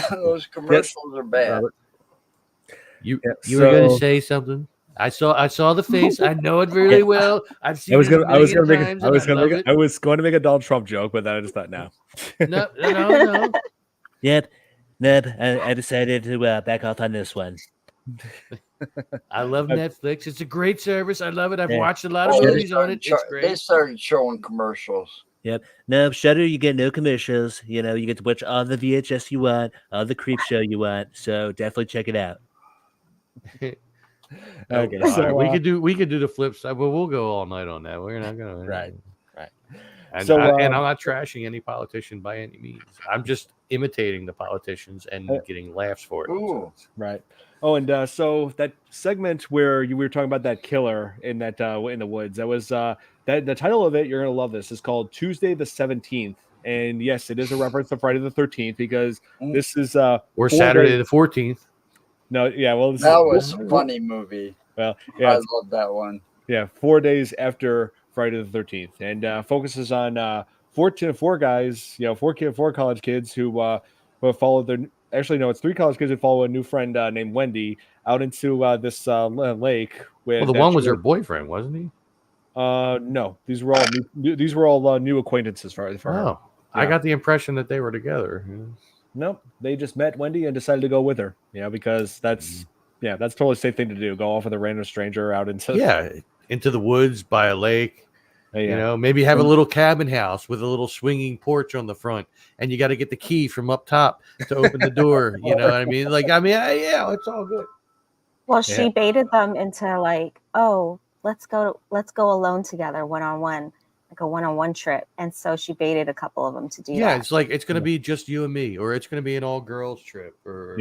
Those commercials are bad. you Yeah, you were going to so- say something. I saw the face. I know it really well. I've seen I was it going a million to times, and I love it. I was going to make a Donald Trump joke, but then I just thought no. No. Yep. I decided to back off on this one. I love Netflix. It's a great service. I love it. I've Yeah. watched a lot of Oh, they movies on it. It's They great. started showing commercials. No, Shudder, you get no commercials. You know, you get to watch all the VHS you want, all the creep show you want. So definitely check it out. Okay, All so, right, we could do the flip side, but we'll go all night on that. We're not gonna Right. And, So, and I'm not trashing any politician by any means. I'm just imitating the politicians and getting laughs for it. Ooh. Right. Oh, and so that segment where we were talking about that killer in that in the woods, that was that the title of it. You're gonna love this. Is called Tuesday the 17th, and yes, it is a reference to Friday the 13th because this is Or 4 Saturday days- the 14th. No, yeah, well, this That is, was a funny movie. well, I yeah, love that one. yeah, 4 days after Friday the 13th, and focuses on four guys, you know, four college kids who followed their. Actually, no, it's 3 college kids who follow a new friend named Wendy out into this lake. With Well, the one was her boyfriend, wasn't he? No, these were all new acquaintances for her. Oh, I Yeah. got the impression that they were together. Nope, they just met Wendy and decided to go with her. You know, because that's totally safe thing to do. Go off with a random stranger out into Yeah, into the woods by a lake. You know, maybe have a little cabin house with a little swinging porch on the front, and you got to get the key from up top to open the door. You know what I mean? Like, yeah, it's all good. Well, she baited them into like, oh, let's go alone together, one-on-one, like a one-on-one trip. And so she baited a couple of them to do that. Yeah, it's like it's going to be just you and me, or it's going to be an all-girls trip, or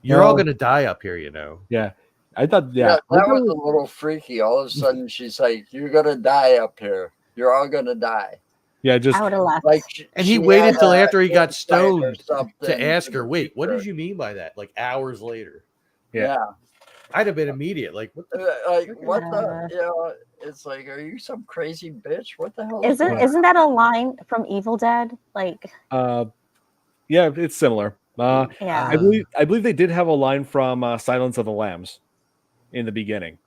you're all going to die up here, you know. Yeah. I thought, that was a little freaky. All of a sudden, she's like, "You're gonna die up here. You're all gonna die." Yeah, just I would have left. Like, and he waited till after he got stoned to ask her, "Wait, what did you mean by that?" Like hours later. Yeah. I'd have been immediate. Like, what the? You know, it's like, are you some crazy bitch? What the hell? Isn't that a line from Evil Dead? Like, yeah, it's similar. yeah, I believe they did have a line from Silence of the Lambs in the beginning.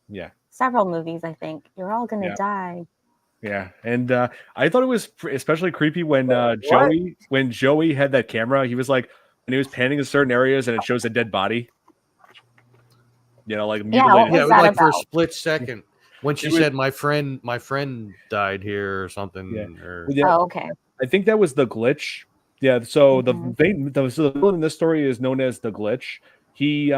Yeah. Several movies, I think. You're all gonna die. Yeah, and I thought it was especially creepy when Joey had that camera. He was like, when he was panning in certain areas and it shows a dead body. You know, like mutilated. Yeah, it was like for a split second when she said, "My friend died here" or something. Yeah. Oh, okay. I think that was the glitch. Yeah. So the villain in this story is known as the glitch. He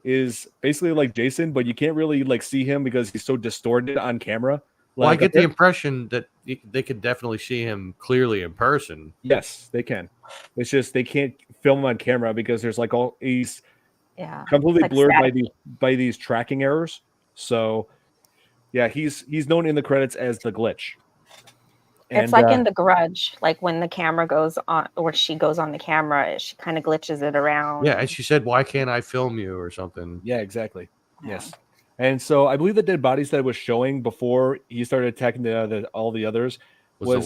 is basically like Jason, but you can't really like see him because he's so distorted on camera. Well, I get the impression that they could definitely see him clearly in person. Yes, they can. It's just they can't film him on camera because there's like all he's completely blurred by these tracking errors. So yeah, he's known in the credits as the glitch. It's like in The Grudge, like when the camera goes on, or she goes on the camera, she kind of glitches it around. Yeah, and she said, "Why can't I film you?" or something. Yeah, exactly. Yeah. Yes. And so I believe the dead bodies that it was showing before he started attacking all the others was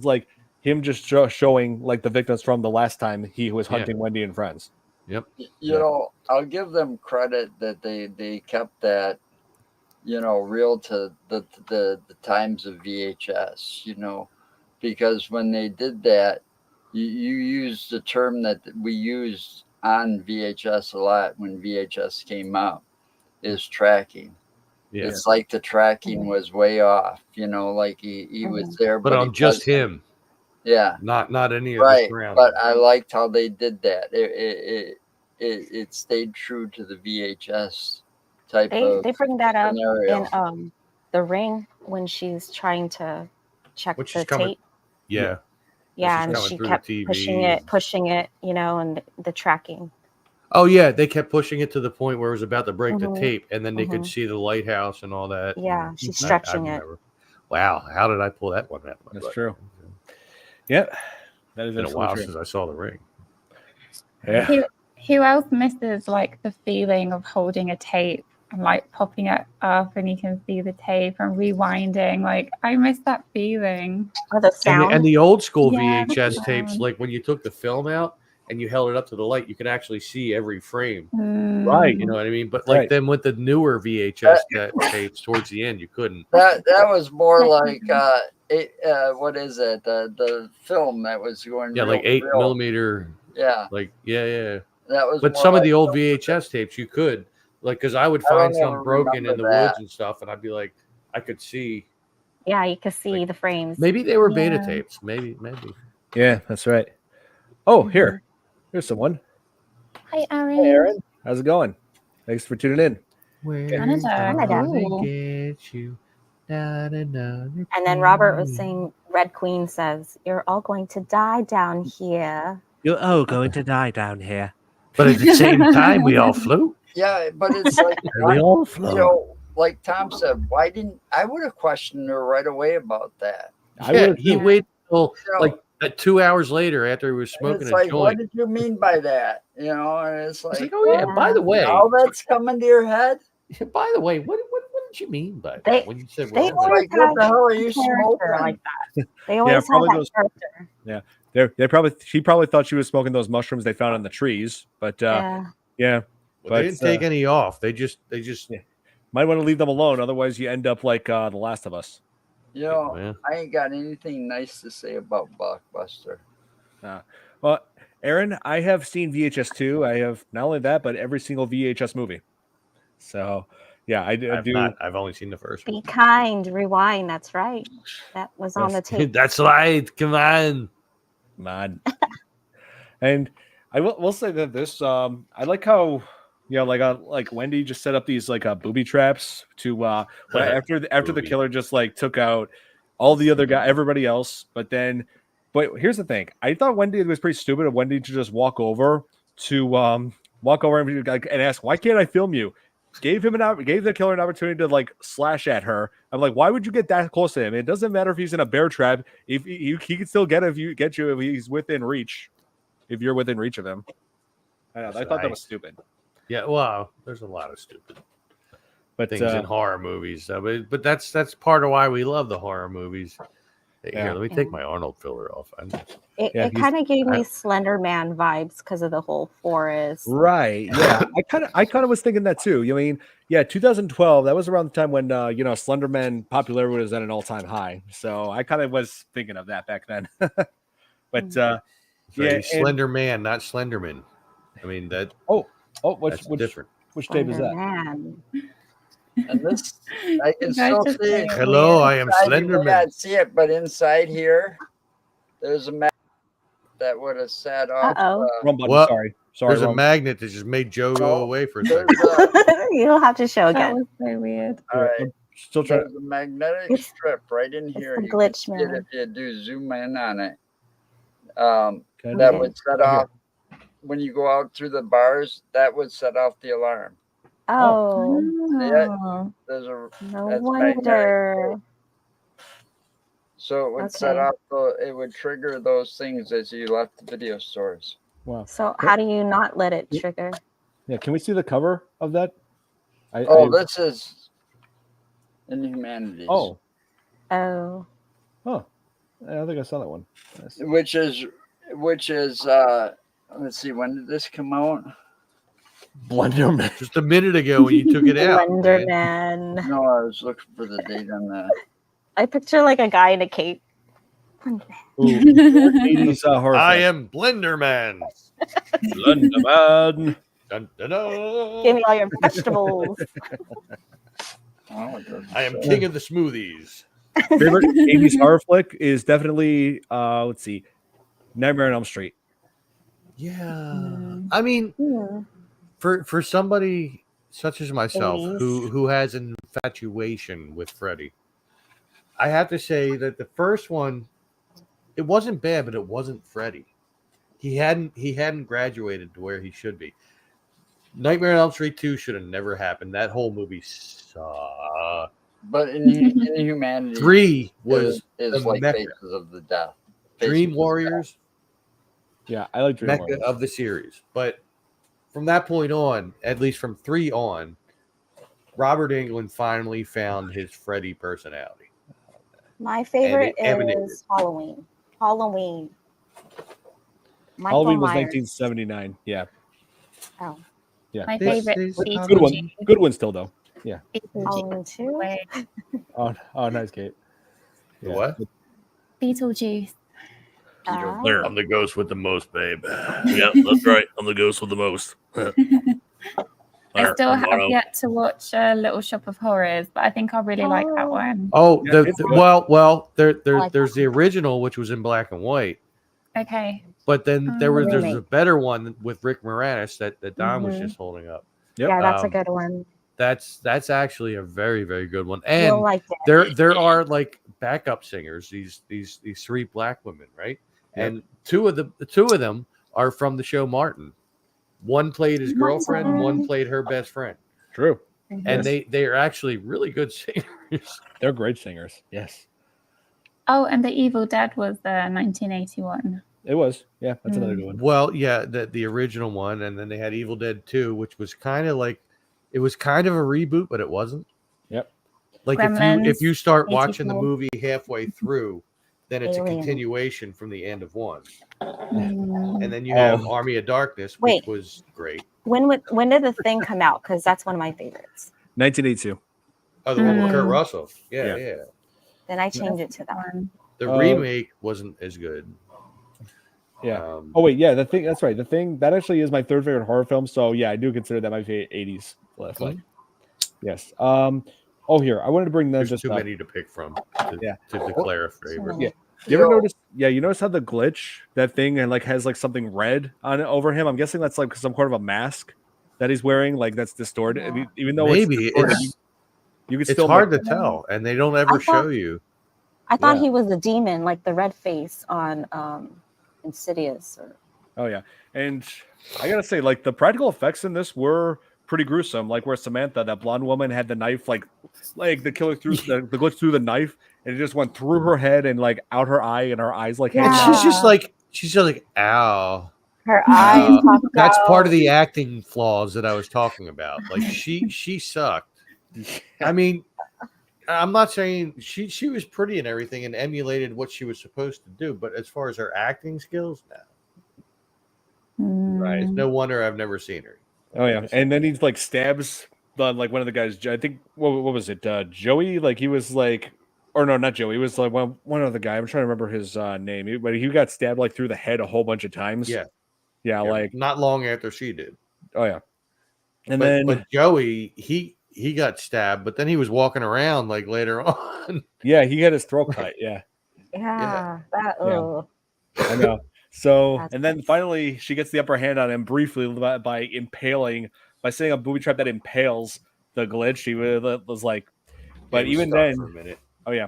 like him just showing like the victims from the last time he was hunting Wendy and friends. Yep. You know, I'll give them credit that they kept that, you know, real to the times of VHS, you know, because when they did that, you used the term that we used on VHS a lot when VHS came out, is tracking. Yeah. It's like the tracking was way off, you know, like he was there, but on just him. Yeah. Not any of the ground. But I liked how they did that. It stayed true to the VHS type of they bring that scenario. up in The Ring when she's trying to check the tape. Yeah. Yeah, and she kept pushing it, you know, and the tracking. Oh yeah, they kept pushing it to the point where it was about to break the tape, and then they could see the lighthouse and all that. Yeah, she's stretching it. Wow, how did I pull that one out? That's true. Yeah, that is been a while since I saw The Ring. Yeah. Who else misses like the feeling of holding a tape and like popping it up and you can see the tape and rewinding? Like I miss that feeling. Or the sound. And the old school VHS tapes, like when you took the film out and you held it up to the light, you could actually see every frame. Right. You know what I mean? But like then with the newer VHS tapes towards the end, you couldn't. That was more like what is it? The film that was going. Yeah, like 8mm. Yeah. Like yeah. That was. But some of the old VHS tapes, you could like because I would find some broken in the woods and stuff, and I'd be like, I could see. Yeah, you could see the frames. Maybe they were beta tapes. Maybe. Yeah, that's right. Oh, here's someone. Hi, Aaron. Hey, Aaron. How's it going? Thanks for tuning in. And then Robert was saying, Red Queen says, "You're all going to die down here." You're all going to die down here. But at the same time, we all flew. Yeah, but it's like we all flew. You know, like Tom said, why didn't I would have questioned her right away about that? He waited till like 2 hours later after he was smoking a joint. What did you mean by that? You know, and it's like, oh yeah, by the way, all that's coming to your head. By the way, what did you mean by that? When you said what the hell are you smoking like that? They always have that character. Yeah. She probably thought she was smoking those mushrooms they found on the trees, but Well, they didn't take any off. They just might want to leave them alone. Otherwise, you end up like The Last of Us. You know, I ain't got anything nice to say about Blockbuster. Well, Aaron, I have seen VHS 2. I have not only that, but every single VHS movie. So, Yeah, I do. I've only seen the first one. Be kind, rewind. That's right. That was on the tape. That's right. Come on. Man. And I will say that this I like how like Wendy just set up these like booby traps to after the killer just like took out all the other everybody else, but here's the thing. I thought Wendy was pretty stupid of Wendy to just walk over and ask, why can't I film you? Gave the killer an opportunity to like slash at her. I'm like, why would you get that close to him? It doesn't matter if he's in a bear trap. If he can still get you if he's within reach. If you're within reach of him. I thought that was stupid. Yeah, well, there's a lot of stupid things in horror movies. But that's part of why we love the horror movies. Here, let me take my Arnold filler off. It kind of gave me Slender Man vibes because of the whole forest. Right. Yeah. I kind of was thinking that too. I mean, yeah, 2012, that was around the time when Slender Man popularity was at an all-time high. So I kind of was thinking of that back then. But Slender Man, not Slenderman. I mean that which different. Which tape is that? Man. And this, I can still see it. Hello, I am Inside, Slenderman. You can't see it, but inside here, there's a magnet that would have set off. Wrong button. Well, Sorry. There's a magnet that just made Joe go away for a second. You'll have to show That again. was so weird. All right. I'm still trying. There's a magnetic strip right in here. the You can glitch, see man. it if you do zoom in on it. Can That I- would set off when you go out through the bars. That would set off the alarm. Oh, There's a no that's wonder. so it would set Okay. off. It would trigger those things as you left the video stores. Wow. So how do you not let it trigger? Yeah. Can we see the cover of that? This is Inhumanities. Oh. Oh, Huh. I don't think I saw that one. Which is let's see, when did this come out? Blenderman. Just a minute ago when you took it out. Slender man. Man. No, I was looking for the date on that. I picture like a guy in a cape. Ooh, 80s horror I film. am Blender Man. Blenderman. Dun, dun, dun. Give me all your vegetables. Oh, it doesn't I am say. king of the smoothies. Favorite 80s horror flick is definitely let's see, Nightmare on Elm Street. Yeah. I mean, Hmm. for somebody such as myself 80s. who has an infatuation with Freddy, I have to say that the first one, it wasn't bad, but it wasn't Freddy. He hadn't graduated to where he should be. Nightmare on Elm Street 2 should have never happened. That whole movie sucked. But Inhumanities 3 was is the like Mecca. Faces of the Death. Faces Dream of the Warriors, Yeah, I like Dream Mecca Warriors. of the series. But from that point on, at least from 3 on, Robert Englund finally found his Freddy personality. My favorite it emanated. is Halloween. Halloween. Michael Halloween was Myers. 1979. Yeah. Oh, Yeah. My This favorite is Good one. Beetlejuice. Good one still though. Halloween 2. Wait, Oh, nice, Kate. The what? Beetlejuice. Ah. I'm the ghost with the most, babe. Yeah, that's right. I'm the ghost with the most. I still have yet to watch Little Shop of Horrors, but I think I really like that one. Oh, Yeah, it's good. there's the original, which was in black and white, Okay. but then Oh, there's a remake. better one with Rick Moranis that Don was Mhm. just holding up. Yep. Yeah, that's a Um, good one. That's actually a very, very good one. You'll And like it. there are like backup singers, these 3 black women, right? Yep. And the two of them are from the show Martin. One played his girlfriend, one played her best friend. True. And they are actually really good singers. They're great singers. Yes. Oh, and The Evil Dead was 1981. It was. Yeah, that's another good one. Well, yeah, the original one, and then they had Evil Dead 2, which was kind of like, it was kind of a reboot, but it wasn't. Yep. Like Gremlins, if you start watching the 84. movie halfway through, then it's Alien. a continuation from the end of one. Mm. And then you have Oh. Army of Darkness, Wait. which was great. When did the thing come out? Because that's one of my favorites. 1982. Oh, the one with Kurt Mm. Russell. Yeah, Yeah. yeah. Then I changed it to that. One. The Oh. remake wasn't as good. Yeah. Um, Oh wait, yeah. The thing. That's right. The thing that actually is my third favorite horror film. So yeah, I do consider that my favorite 80s flick. Yes. Here I wanted to bring There's this too up. many to pick from. Yeah. To declare a favorite. Yeah. You ever notice? Yeah, you notice how the glitch that thing and like has like something red on it over him. I'm guessing that's like some sort of a mask that he's wearing, like that's distorted. I mean, even though Maybe it's distorted, it's you can it's still hard make, to tell, and they don't ever show you. I thought Yeah. he was a demon, like the red face on Insidious. Oh yeah, and I gotta say, like the practical effects in this were pretty gruesome. Like where Samantha, that blonde woman, had the knife, like the killer threw the glitch through the knife, and it just went through her head and like out her eye, and her eyes like hanging And out. she's just like, ow. Her eyes popped That's part of out. the acting flaws that I was talking about. Like she sucked. I mean, I'm not saying she was pretty and everything and emulated what she was supposed to do, but as far as her acting skills, no. Right. It's no wonder I've never seen her. Oh yeah, and then he like stabs like one of the guys. I think what was it? Joey? Like he was like, or no, not Joey. He was like one other guy. I'm trying to remember his name, but he got stabbed like through the head a whole bunch of times. Yeah, like not long after she did. Oh yeah, and but Joey he got stabbed, but then he was walking around like later on. Yeah, he had his throat cut. Yeah. Yeah. I know. So, and then finally she gets the upper hand on him briefly by setting a booby trap that impales the glitch. He was like, but even then, for a minute. Oh yeah,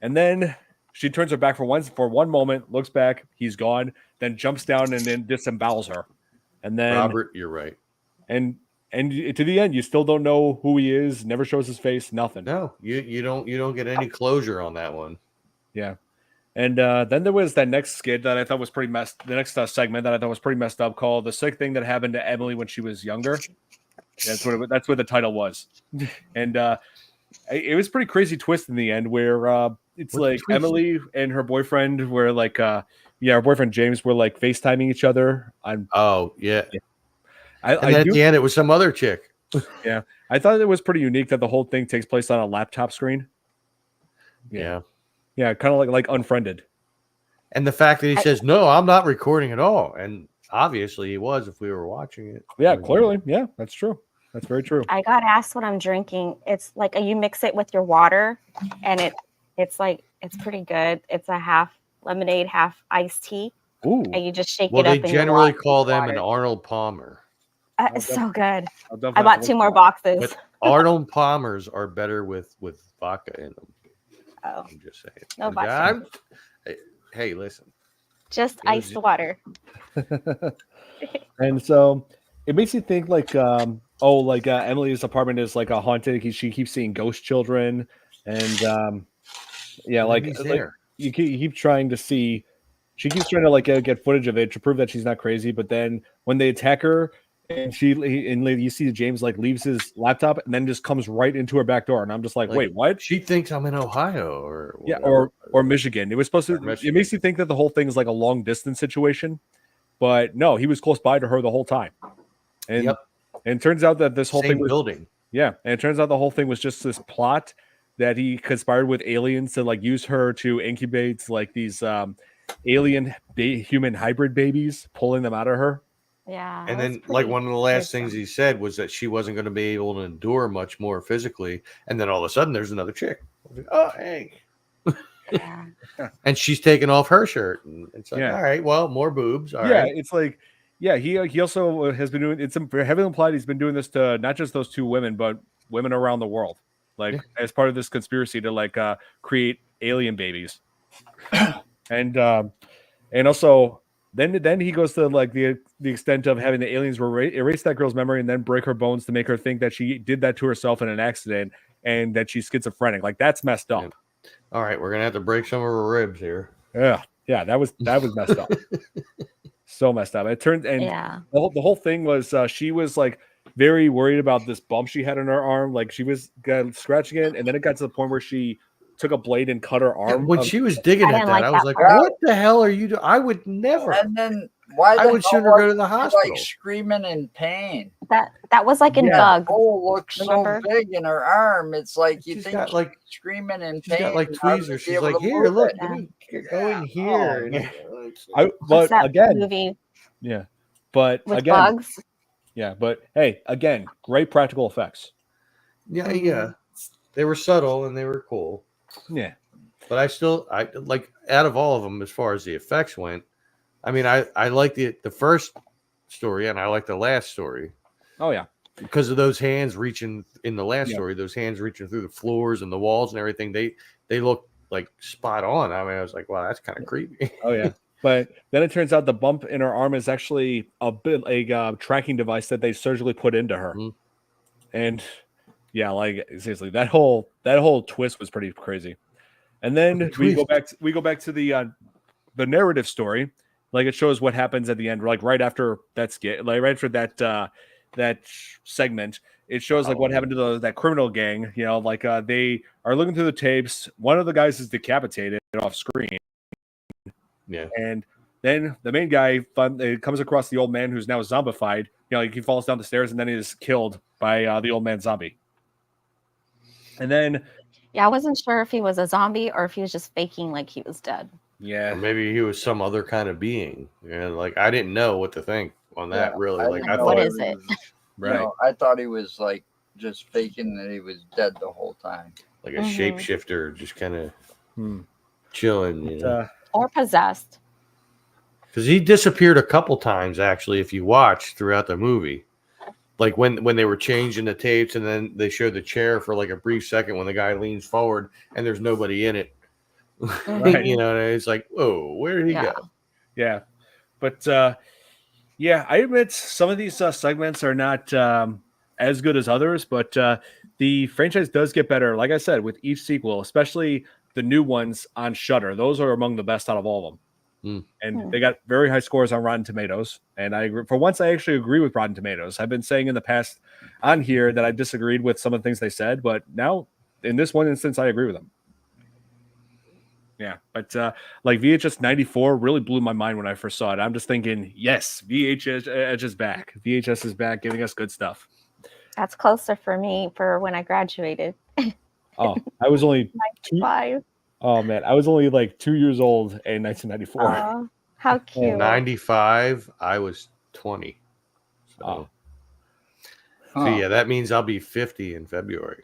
and then she turns her back for one moment, looks back, he's gone, then jumps down and then disembowels her, and then Robert, you're right, and to the end, you still don't know who he is. Never shows his face. Nothing. No, you don't get any closure on that one. Yeah. And then there was that next skit that I thought was pretty messed. The next segment that I thought was pretty messed up, called "The Sick Thing That Happened to Emily When She Was Younger." That's what the title was, and it was a pretty crazy twist in the end where it's like Emily and her boyfriend were like, her boyfriend James were like FaceTiming each other. And the end, it was some other chick. Yeah, I thought it was pretty unique that the whole thing takes place on a laptop screen. Yeah. Yeah, kind of like Unfriended. And the fact that he says, no, I'm not recording at all. And obviously he was if we were watching it. Yeah, clearly. Yeah, that's true. That's very true. I got asked what I'm drinking. It's like you mix it with your water and it's pretty good. It's a half lemonade, half iced tea. Ooh. And you just shake well, it up. They generally call them an Arnold Palmer. It's so good. I bought 2 more boxes. But Arnold Palmers are better with vodka in them. Oh, I'm just saying. No, hey, listen. Just iced water. And so it makes you think like, Emily's apartment is like a haunted. She keeps seeing ghost children, and you keep trying to see. She keeps trying to like get footage of it to prove that she's not crazy. But then when they attack her, and you see James like leaves his laptop and then just comes right into her back door, and I'm just like wait, what? She thinks I'm in Ohio or or Michigan. It was supposed to. It makes you think that the whole thing is like a long distance situation, but no, he was close by to her the whole time. And and it turns out that this whole thing was building. Yeah, and it turns out the whole thing was just this plot that he conspired with aliens to like use her to incubate like these alien human hybrid babies, pulling them out of her. Yeah. And then like one of the last things he said was that she wasn't going to be able to endure much more physically. And then all of a sudden there's another chick. Oh, hey. Yeah. And she's taking off her shirt. And it's like, all right, well, more boobs. All right. It's like, he also has been doing, it's heavily implied he's been doing this to not just those 2 women, but women around the world. Like as part of this conspiracy to like create alien babies. And also then he goes to like the extent of having the aliens erase that girl's memory and then break her bones to make her think that she did that to herself in an accident and that she's schizophrenic. Like that's messed up. All right, we're gonna have to break some of her ribs here. Yeah, that was messed up. So messed up. It turned the whole thing was she was like very worried about this bump she had on her arm. Like she was scratching it, and then it got to the point where she took a blade and cut her arm. When she was digging at that, I was like, "What the hell are you doing?" I would never. And then why? I would sooner go to the hospital. Like screaming in pain. That was like in Bug. Oh, looks so big in her arm. It's like you think got like screaming in pain. She's got like tweezers. She's like, "Here, look, go in here." But again, movie. Yeah, but with again, bugs. Yeah, but hey, again, great practical effects. Yeah. They were subtle and they were cool. Yeah. But I like out of all of them, as far as the effects went, I mean, I like the first story and I like the last story. Oh yeah. Because of those hands reaching in the last story, those hands reaching through the floors and the walls and everything, they look like spot on. I mean, I was like, wow, that's kind of creepy. Oh yeah. But then it turns out the bump in her arm is actually a tracking device that they surgically put into her. Mhm. And yeah, like seriously, that whole twist was pretty crazy. And then we go back to the narrative story. Like it shows what happens at the end, like right after that skit, like right after that segment. It shows like what happened to that criminal gang. You know, like they are looking through the tapes. One of the guys is decapitated off screen. Yeah. And then the main guy comes across the old man who's now zombified. You know, like he falls down the stairs and then he is killed by the old man zombie. And then I wasn't sure if he was a zombie or if he was just faking like he was dead. Yeah. Or maybe he was some other kind of being. Like I didn't know what to think on that really. Like I thought, what is it? Right. You know, I thought he was like just faking that he was dead the whole time. Like a shapeshifter, just kind of chilling, you know. Or possessed. Because he disappeared a couple times, actually, if you watch throughout the movie. Like when they were changing the tapes and then they showed the chair for like a brief second when the guy leans forward and there's nobody in it. Right. You know, and it's like, whoa, where did he go? Yeah. But yeah, I admit some of these segments are not as good as others, but the franchise does get better, like I said, with each sequel, especially the new ones on Shudder. Those are among the best out of all of them. And they got very high scores on Rotten Tomatoes. And I agree. For once, I actually agree with Rotten Tomatoes. I've been saying in the past on here that I disagreed with some of the things they said, but now in this one instance, I agree with them. Yeah, but like VHS 94 really blew my mind when I first saw it. I'm just thinking, yes, VHS is back. VHS is back, giving us good stuff. That's closer for me for when I graduated. Oh, I was only 95. Oh man, I was only like 2 years old in 1994. Oh, how cute! In 95, I was 20. So yeah, that means I'll be 50 in February.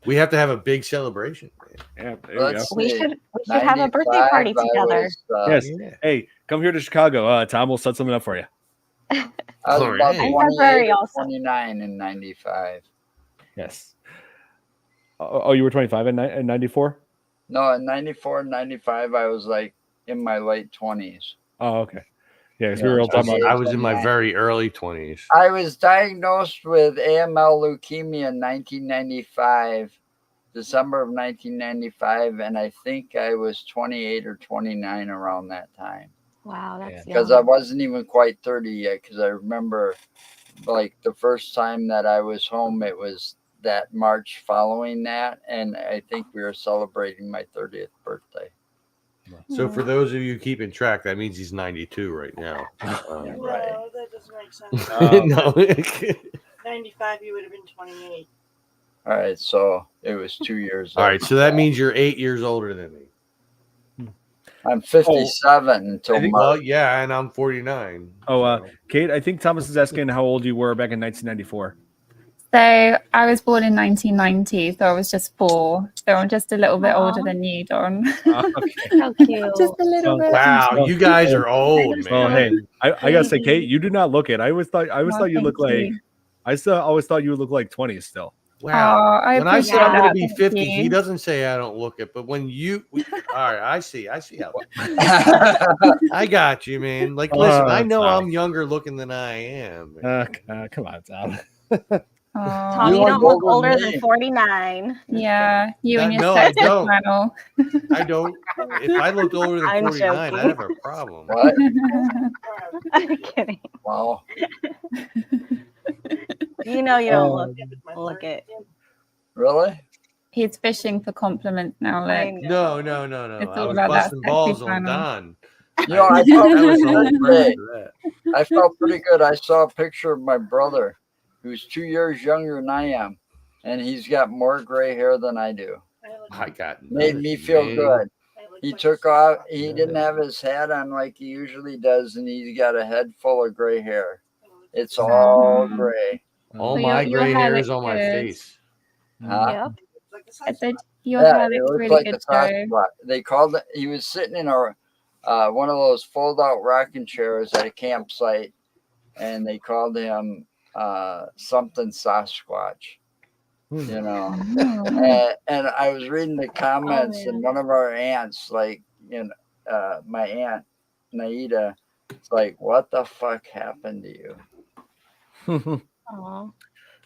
We have to have a big celebration. Yeah, there you go. We should have a birthday party together. Yes. Hey, come here to Chicago. Tom will set something up for you. I was about February 28 or also. 29 in 95. Yes. Oh, you were 25 in 94? No, in 94 and 95, I was like in my late 20s. Oh, okay. Yeah, we were all talking about. I was in my very early 20s. I was diagnosed with AML leukemia in 1995, December of 1995, and I think I was 28 or 29 around that time. Wow, that's because I wasn't even quite 30 yet. Because I remember, like the first time that I was home, it was that March following that, and I think we were celebrating my 30th birthday. So for those of you keeping track, that means he's 92 right now. Right. No, that doesn't make sense. No. 95, you would have been 28. All right, so it was 2 years. All right, so that means you're 8 years older than me. I'm 57 until March. Well, yeah, and I'm 49. Kate, I think Thomas is asking how old you were back in 1994. So I was born in 1990, so I was just 4. So I'm just a little bit older than you, Don. Okay. How cute. Just a little bit. Wow, you guys are old, man. Well, hey, I gotta say, Kate, you do not look it. I always thought you looked like. I still always thought you would look like 20 still. Wow. Oh, When I say I'm going to be Thank 50, you. he doesn't say I don't look it. But when all right, I see how. I got you, man. Like, listen, I know I'm younger looking than I am. Come on, Tom. Tom, you don't look older than 49. Yeah, you and your No, I sexy don't. flannel. I don't. If I looked older than I'm 49, joking. I'd have a problem. What? I'm kidding. Wow. You know you don't look it. Really? He's fishing for compliments now, I look. know. No. It's I all was about that busting sexy balls on flannel. Don. You know, I That felt was the whole pretty purpose good. of that. I felt pretty good. I saw a picture of my brother, who's 2 years younger than I am, and he's got more gray hair than I do. I got Made me feel good. He took off. He didn't have his hat on like he usually does, and he's got a head full of gray hair. It's all gray. All So my your gray hair hair is looks on my good. face. Huh? Yep. It's like the I size said your Yeah, hair it looks looked really like good a too. Sasquatch. They called it. He was sitting in one of those fold-out rocking chairs at a campsite, and they called him something Sasquatch. You know, Oh. and I was reading the comments, and one of our aunts, like, my aunt Naida, it's like, what the fuck happened to you? Aw. Oh,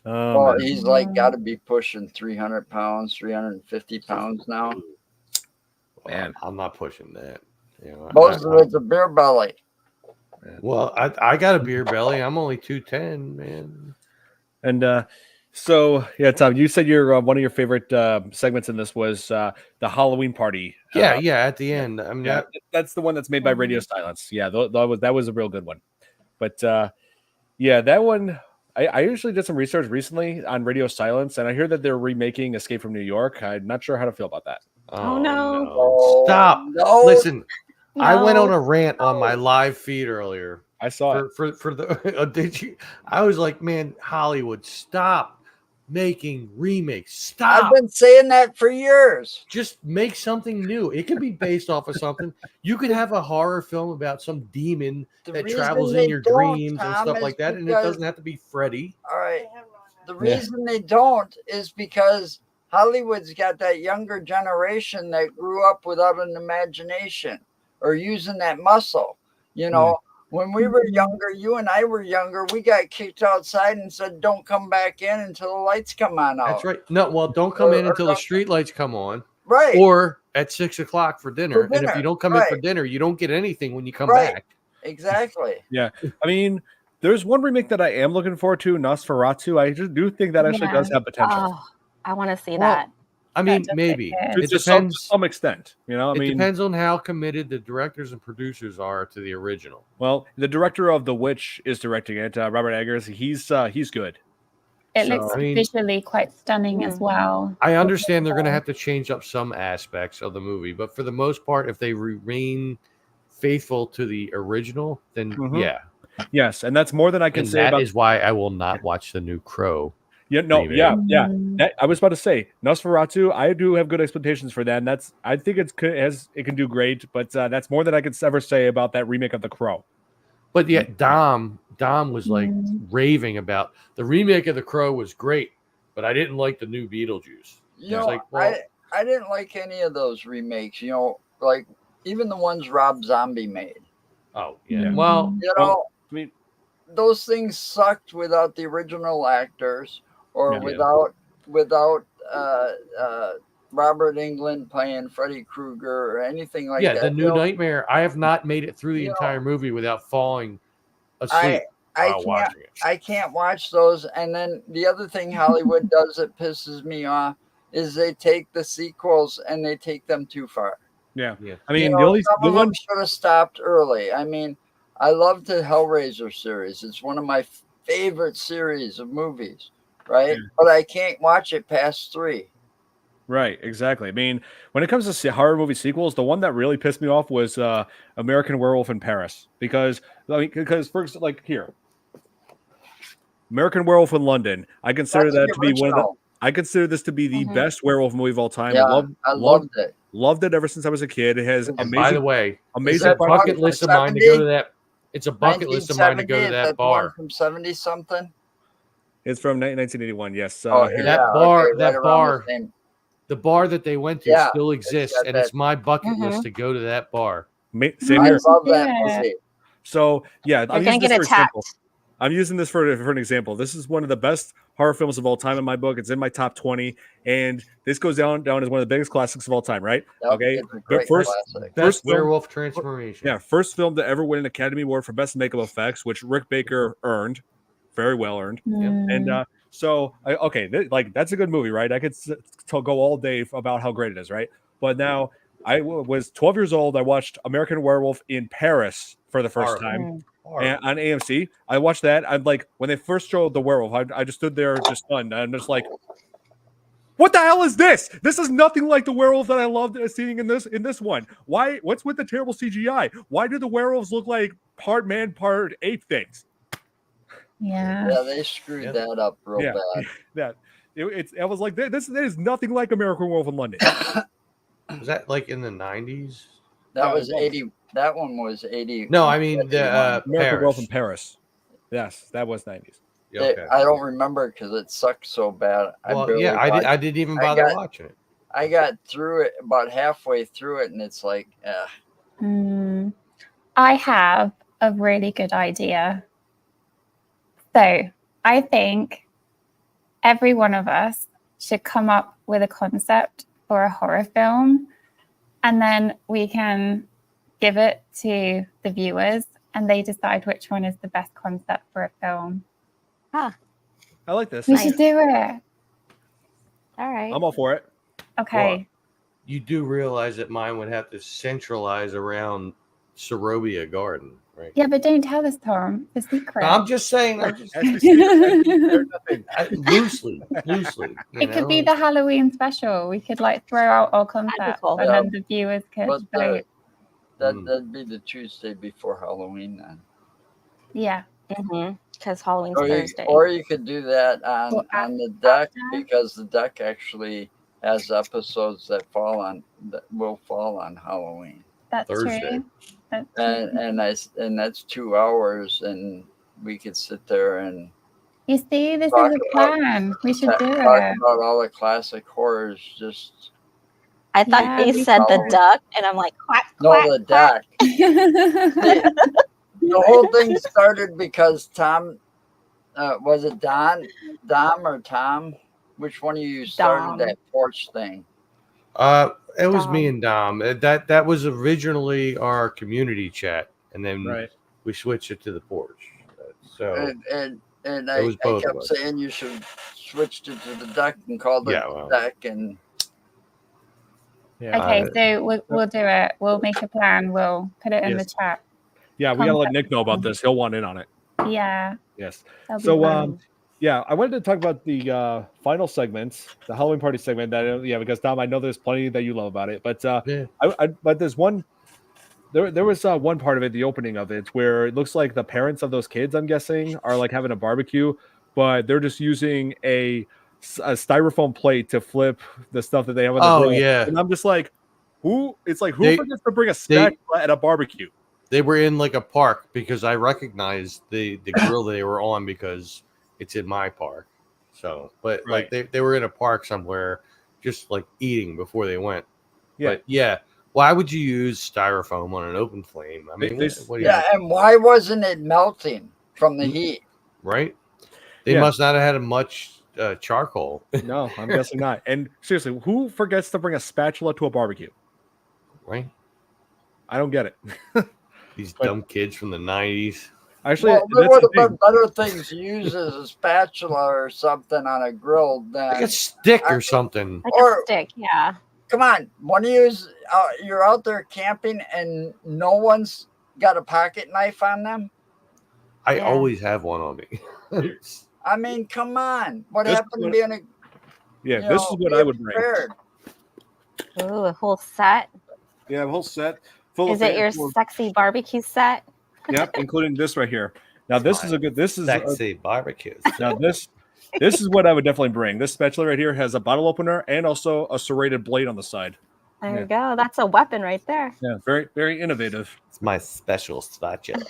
Well, man. he's like got to be pushing 300 pounds, 350 pounds now. Man. I'm not pushing that. You know, Most of it's a beer belly. well, I got a beer belly. I'm only 210, man. And so, yeah, Tom, you said your one of your favorite segments in this was the Halloween party. Yeah, at the end. I mean, Yeah, that's the one that's made by Radio Mhm. Silence. Yeah, that was a real good one. But yeah, that one. I usually did some research recently on Radio Silence, and I hear that they're remaking Escape from New York. I'm not sure how to feel about that. Oh, no. Oh, Stop. no. Listen, I went No. on a rant on my live feed earlier. I saw it. For the did you? I was like, man, Hollywood, stop making remakes. Stop. I've been saying that for years. Just make something new. It can be based off of something. You could have a horror film about some demon The that reason travels they in your don't, dreams and Tom, stuff is like that, and it because- doesn't have to be Freddy. All right. They have no The idea. reason they don't is because Hollywood's got that younger generation that grew up without an imagination or using that muscle. You know, when we were younger, you and I were younger, we got kicked outside and said, don't come back in until the lights come on out. That's right. No, well, don't come in Or until the don't- street lights come on, Right. or at 6 o'clock for dinner. And if dinner, you don't come in for right. dinner, you don't get anything when you come Right. back. Exactly. I mean, there's one remake that I am looking forward to, Nosferatu. I just do think that actually Yeah. does have potential. Oh, I want to see Well, that. I mean, does maybe look to, it to depends. some extent, you know. I It mean, depends on how committed the directors and producers are to the original. well, the director of The Witch is directing it, Robert Eggers. He's good. It So, looks I mean- visually quite stunning as well. I understand they're going to have to change up some aspects of the movie, but for the most part, if they remain faithful to the original, then Mhm. yeah. Yes, and that's more than I can And say that about. is why I will not watch the new Crow. Yeah, no, remake. yeah. Mm. That, I was about to say Nosferatu. I do have good expectations for that, and that's. I think it can do great, but that's more than I could ever say about that remake of The Crow. But yet Dom was like Mm. raving about the remake of The Crow was great, but I didn't like the new Beetlejuice. You It's know, like, well, I didn't like any of those remakes, you know, like even the ones Rob Zombie made. oh yeah. Mm. Well, You know, I mean, those things sucked without the original actors or Yeah. without Robert England playing Freddy Krueger or anything like yeah, that. the You new know, Nightmare. I have not made it through the You know, entire movie without falling asleep I while can't watching it. I can't watch those. And then the other thing Hollywood does that pisses me off is they take the sequels and they take them too far. yeah. Yeah. I mean, You the know, only some the of them one. should have stopped early. I mean, I love the Hellraiser series. It's one of my favorite series of movies, right? Yeah. But I can't watch it past 3. Right, exactly. I mean, when it comes to horror movie sequels, the one that really pissed me off was American Werewolf in Paris, because first, like here, American Werewolf in London, I consider That's that the to be one of the. original. I consider this to be the Mhm. best werewolf movie of all time. Yeah, I loved it. Loved it ever since I was a kid. It has And by the amazing, way, amazing. Is that it's a part bucket from list of mine to go 70? to that. It's a bucket list of mine to go to 1970, that is the one bar. from 70 something. It's from 1981. Yes. Yeah, That bar- okay, that around bar- the same. The bar that they went to Yeah, still it's exists, got and that- it's my bucket Mhm. list to go to that bar. Same I here. love that Yeah. movie. So yeah, You're I'm gonna using get this for example. attacked. I'm using this for an example. This is one of the best horror films of all time in my book. It's in my top 20, and this goes down as one of the biggest classics of all time, right? Yep, Okay, it's a but great first, classic. Best First film- werewolf transformation. yeah, first film to ever win an Academy Award for Best Makeup Effects, which Rick Baker earned, very well earned. And that's a good movie, right? I could go all day about how great it is, right? But now I was 12 years old. I watched American Werewolf in Paris for the first Horrible. time. Horrible. And on AMC, I watched that. I'm like, when they first showed the werewolf, I just stood there just stunned. I'm just like, what the hell is this? This is nothing like the werewolf that I loved seeing in this one. Why? What's with the terrible CGI? Why do the werewolves look like part man, part ape things? Yeah. Yeah, they screwed Yep. that up real Yeah. bad. I was like, this is nothing like American Wolf in London. Was that like in the 90s? That No, was it was. 80. That one was 80. No, I mean the American Wolf in Paris. Paris. Yes, that was 90s. Yeah, okay. I don't remember because it sucked so bad. Well, yeah, I didn't even I bother got- watching it. I got through it about halfway through it, and it's like, I have a really good idea. So I think every one of us should come up with a concept for a horror film, and then we can give it to the viewers and they decide which one is the best concept for a film. I like this. We should do it. All right. I'm all for it. Okay. Well, you do realize that mine would have to centralize around Sorobia Garden, right? Yeah, but don't tell us, Tom. The secret. I'm just saying. Loosely. It could be the Halloween special. We could like throw out our concept cool. and then the viewers could but vote. that'd be the Tuesday before Halloween then. Yeah. Because Halloween's Or Thursday. you could do that on the deck because the deck actually has episodes that will fall on Halloween. That's Thursday. true. That's true. And that's 2 hours, and we could sit there and You see, this talk is a plan. We should do talk it. about all the classic horrors. Just I thought Yeah, they we said the follow. duck, and I'm like, quack, no, quack, the quack. deck. The whole thing started because Tom, was it Dom or Tom? Which one of you started Dom. that porch thing? It was Dom. me and Dom. That was originally our community chat, and then Right. we switched it to the porch. So And It was I both of kept us. saying you should switch it to the deck and call it Yeah, well. deck. And Yeah. Okay, so we'll do it. We'll make a plan. We'll put it in the Yes. chat. Yeah, we gotta let Nick know about this. He'll want in on it. Yeah. Yes. that'll be So fun. yeah, I wanted to talk about the final segments, the Halloween party segment. Because Dom, I know there's plenty that you love about it, but yeah. but there's one. There was one part of it, the opening of it, where it looks like the parents of those kids, I'm guessing, are like having a barbecue, but they're just using a styrofoam plate to flip the stuff that they have on the Oh, grill. yeah. And I'm just like, who forgets to bring a they- spatula at a barbecue? They were in like a park because I recognized the grill they were on because it's in my park. So, but like they were in a park somewhere, just like eating before they went. Yeah. But yeah, why would you use styrofoam on an open flame? I mean, what do you and why wasn't it melting from the heat? right? They Yeah. must not have had much charcoal, No, I'm guessing not. And seriously, who forgets to bring a spatula to a barbecue? right? I don't get it. These dumb kids from the 90s. Actually, Well, there that's would the have thing. been better things to use as a spatula or something on a grill Like than. a stick or something. Like Or- a stick, yeah. Come on, one of you's you're out there camping and no one's got a pocket knife on them. I Yeah. always have one on me. I mean, come on. What This happened to would- being a? Yeah, you this know, is what be I would bring. prepared? Ooh, a whole set. Yeah, a whole set full Is of it your sexy barbecue set? Yep, including this right here. Now this is a good. This is Sexy barbecues. now this is what I would definitely bring. This spatula right here has a bottle opener and also a serrated blade on the side. There Yeah. you go. That's a weapon right there. Yeah, very very innovative. It's my special spatula.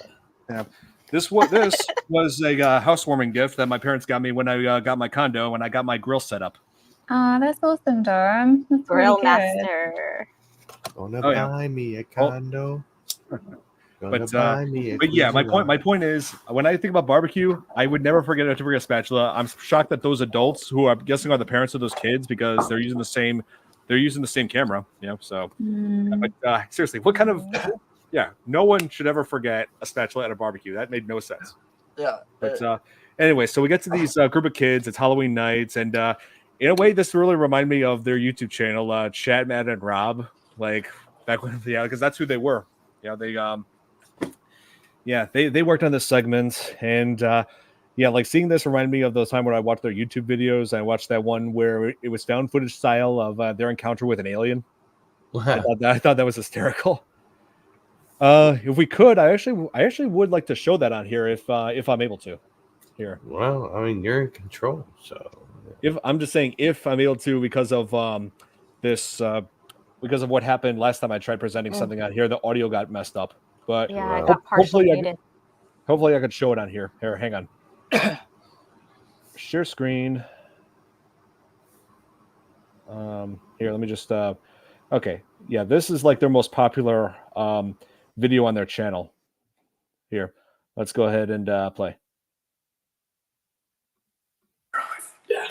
This was a housewarming gift that my parents got me when I got my condo and I got my grill set up. Oh, that's awesome, Dom. That's Grill really good. master. Gonna Oh, yeah. buy me a condo. Gonna But, buy me a But yeah, my cruiser point is when I think about barbecue, I would never forget to bring a spatula. I'm shocked that those adults who I'm guessing are the parents of those kids because they're using the same camera, so Mm. but seriously, what kind of no one should ever forget a spatula at a barbecue. That made no sense. Yeah. But anyway, so we get to these group of kids. It's Halloween nights, and in a way, this really reminded me of their YouTube channel, Chad, Matt, and Rob. Like back when, because that's who they were. They worked on this segment, and like seeing this reminded me of those time when I watched their YouTube videos. I watched that one where it was found footage style of their encounter with an alien. I thought that was hysterical. If we could, I actually would like to show that on here if I'm able to. Here. Well, I mean, you're in control, so if I'm just saying if I'm able to because of this because of what happened last time I tried presenting something out here, the audio got messed up. But Yeah, I Wow. got partially muted. hopefully I could show it on here. Here, hang on. Share screen. Here, let me just okay. Yeah, this is like their most popular video on their channel. Here, let's go ahead and play. Yeah.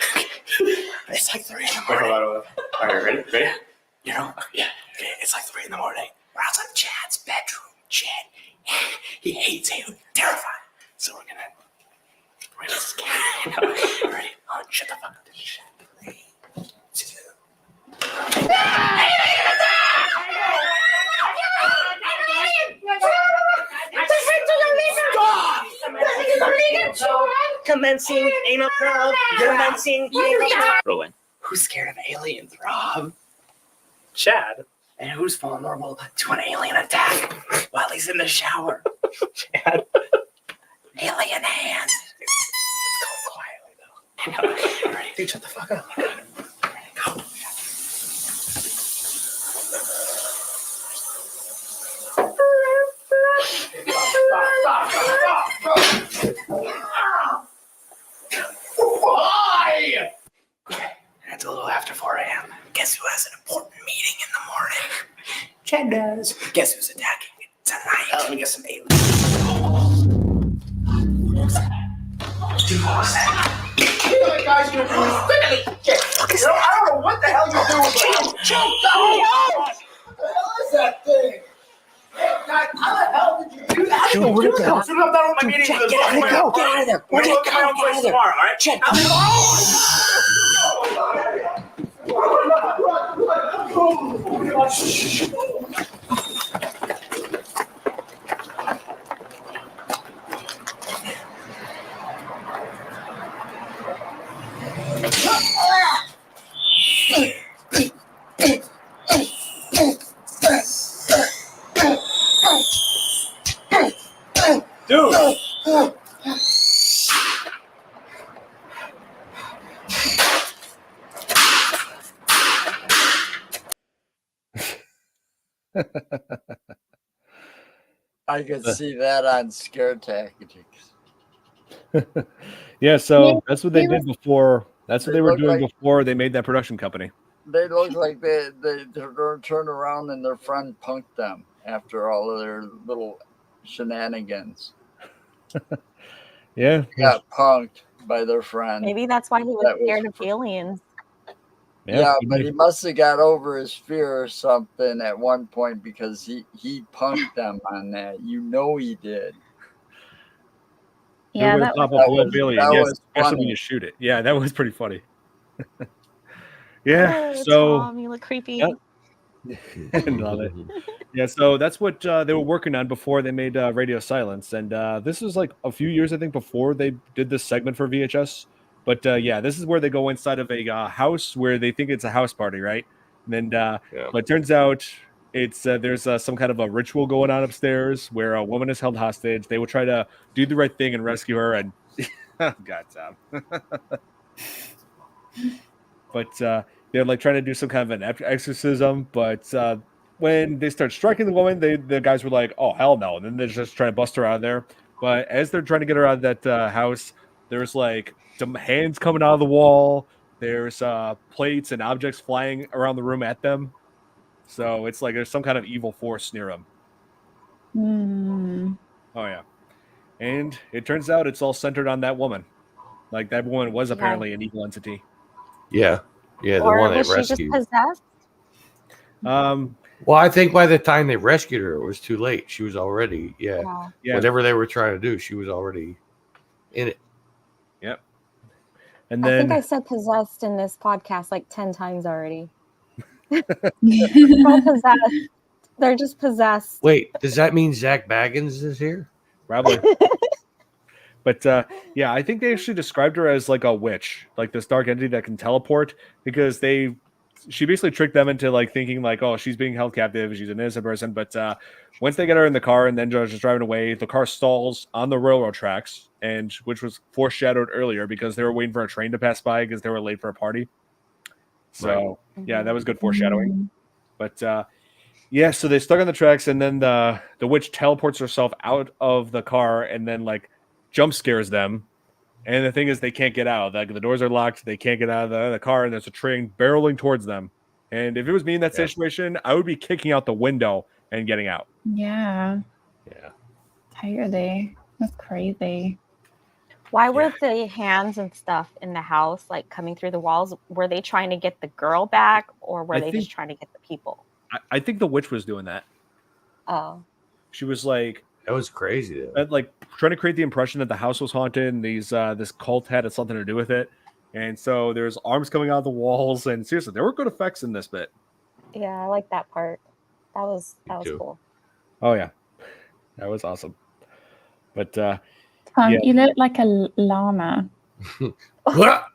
It's like 3 in the morning. All right, ready? You know? Yeah. Okay, it's like 3 in the morning. We're outside Chad's bedroom. Chad, he hates alien. Terrified. So we're gonna scare him. Ready? Oh, shut the fuck up. 3, 2. Stop! Commencing anal probe. Commencing anal probe. Rolling. Who's scared of aliens, Rob? Chad. And who's vulnerable to an alien attack while he's in the shower? Chad. Alien hands. Let's go quietly, though. Ready? Dude, shut the fuck up. Go. Why? Okay, it's a little after 4 a.m. Guess who has an important meeting in the morning? Chad does. Guess who's attacking tonight? Let me get some aliens. Dude, what was that? The guy's gonna do this quickly. I don't know what the hell you're doing. Chill. What the hell is that thing? God, how the hell did you do that? Dude, what the hell? As soon as I'm done with my meeting, get out of there. We're gonna look at my own place tomorrow, all right? Check. Dude! I could see that on Scare Tactics. Yeah, so Yeah, that's what they did before. That's what They they were look doing like- before they made that production company. They look like they're going to turn around and their friend punked them after all of their little shenanigans. Yeah, They got punked by their friend. Maybe that's why he was That was scared of fr- aliens. Yeah, he but did. he must have got over his fear or something at one point because he punked them on that. You know he did. Yeah, Who would that pop was up that Will was- Billy? that Yes, was especially when funny. you shoot it. Yeah, that was pretty funny. Yeah, Oh, so Tom, you look creepy. Yep. love it. Yeah, so that's what they were working on before they made Radio Silence, and this was like a few years, I think, before they did this segment for VHS. But yeah, this is where they go inside of a house where they think it's a house party, right? And then, but it turns out it's there's some kind of a ritual going on upstairs where a woman is held hostage. They will try to do the right thing and rescue her, and God, Tom. But they're like trying to do some kind of an exorcism, but when they start striking the woman, the guys were like, "Oh hell no!" And then they're just trying to bust her out of there. But as they're trying to get her out of that house, there's like some hands coming out of the wall. There's plates and objects flying around the room at them. So it's like there's some kind of evil force near them. Hmm. Oh yeah, and it turns out it's all centered on that woman. Like that woman was apparently an evil entity. Yeah, the Or one they was she just rescued. possessed? Well, I think by the time they rescued her, it was too late. She was already, Yeah. whatever they were trying to do, she was already in it. Yep. And I then think I said possessed in this podcast like 10 times already. They're all possessed. They're just possessed. Wait, does that mean Zach Baggins is here? probably. But yeah, I think they actually described her as like a witch, like this dark entity that can teleport, because she basically tricked them into like thinking like, oh, she's being held captive, she's an innocent person. But once they get her in the car and then just driving away, the car stalls on the railroad tracks, and which was foreshadowed earlier because they were waiting for a train to pass by because they were late for a party. So yeah, that was good foreshadowing. But yeah, so they stuck on the tracks, and then the witch teleports herself out of the car and then like jump scares them. And the thing is, they can't get out. Like the doors are locked. They can't get out of the car, and there's a train barreling towards them. And if it was me in that situation, I would be kicking out the window and getting out. Yeah, Yeah. totally. That's crazy. Why were the hands and stuff in the house like coming through the walls? Were they trying to get the girl back, or were they just trying to get the people? I think the witch was doing that. Oh, She was like, That was crazy though. like trying to create the impression that the house was haunted and this cult had something to do with it. And so there's arms coming out of the walls, and seriously, there were good effects in this bit. yeah, I like that part. That was too. cool. Oh yeah, that was awesome. But Tom, yeah. you look like a llama. What?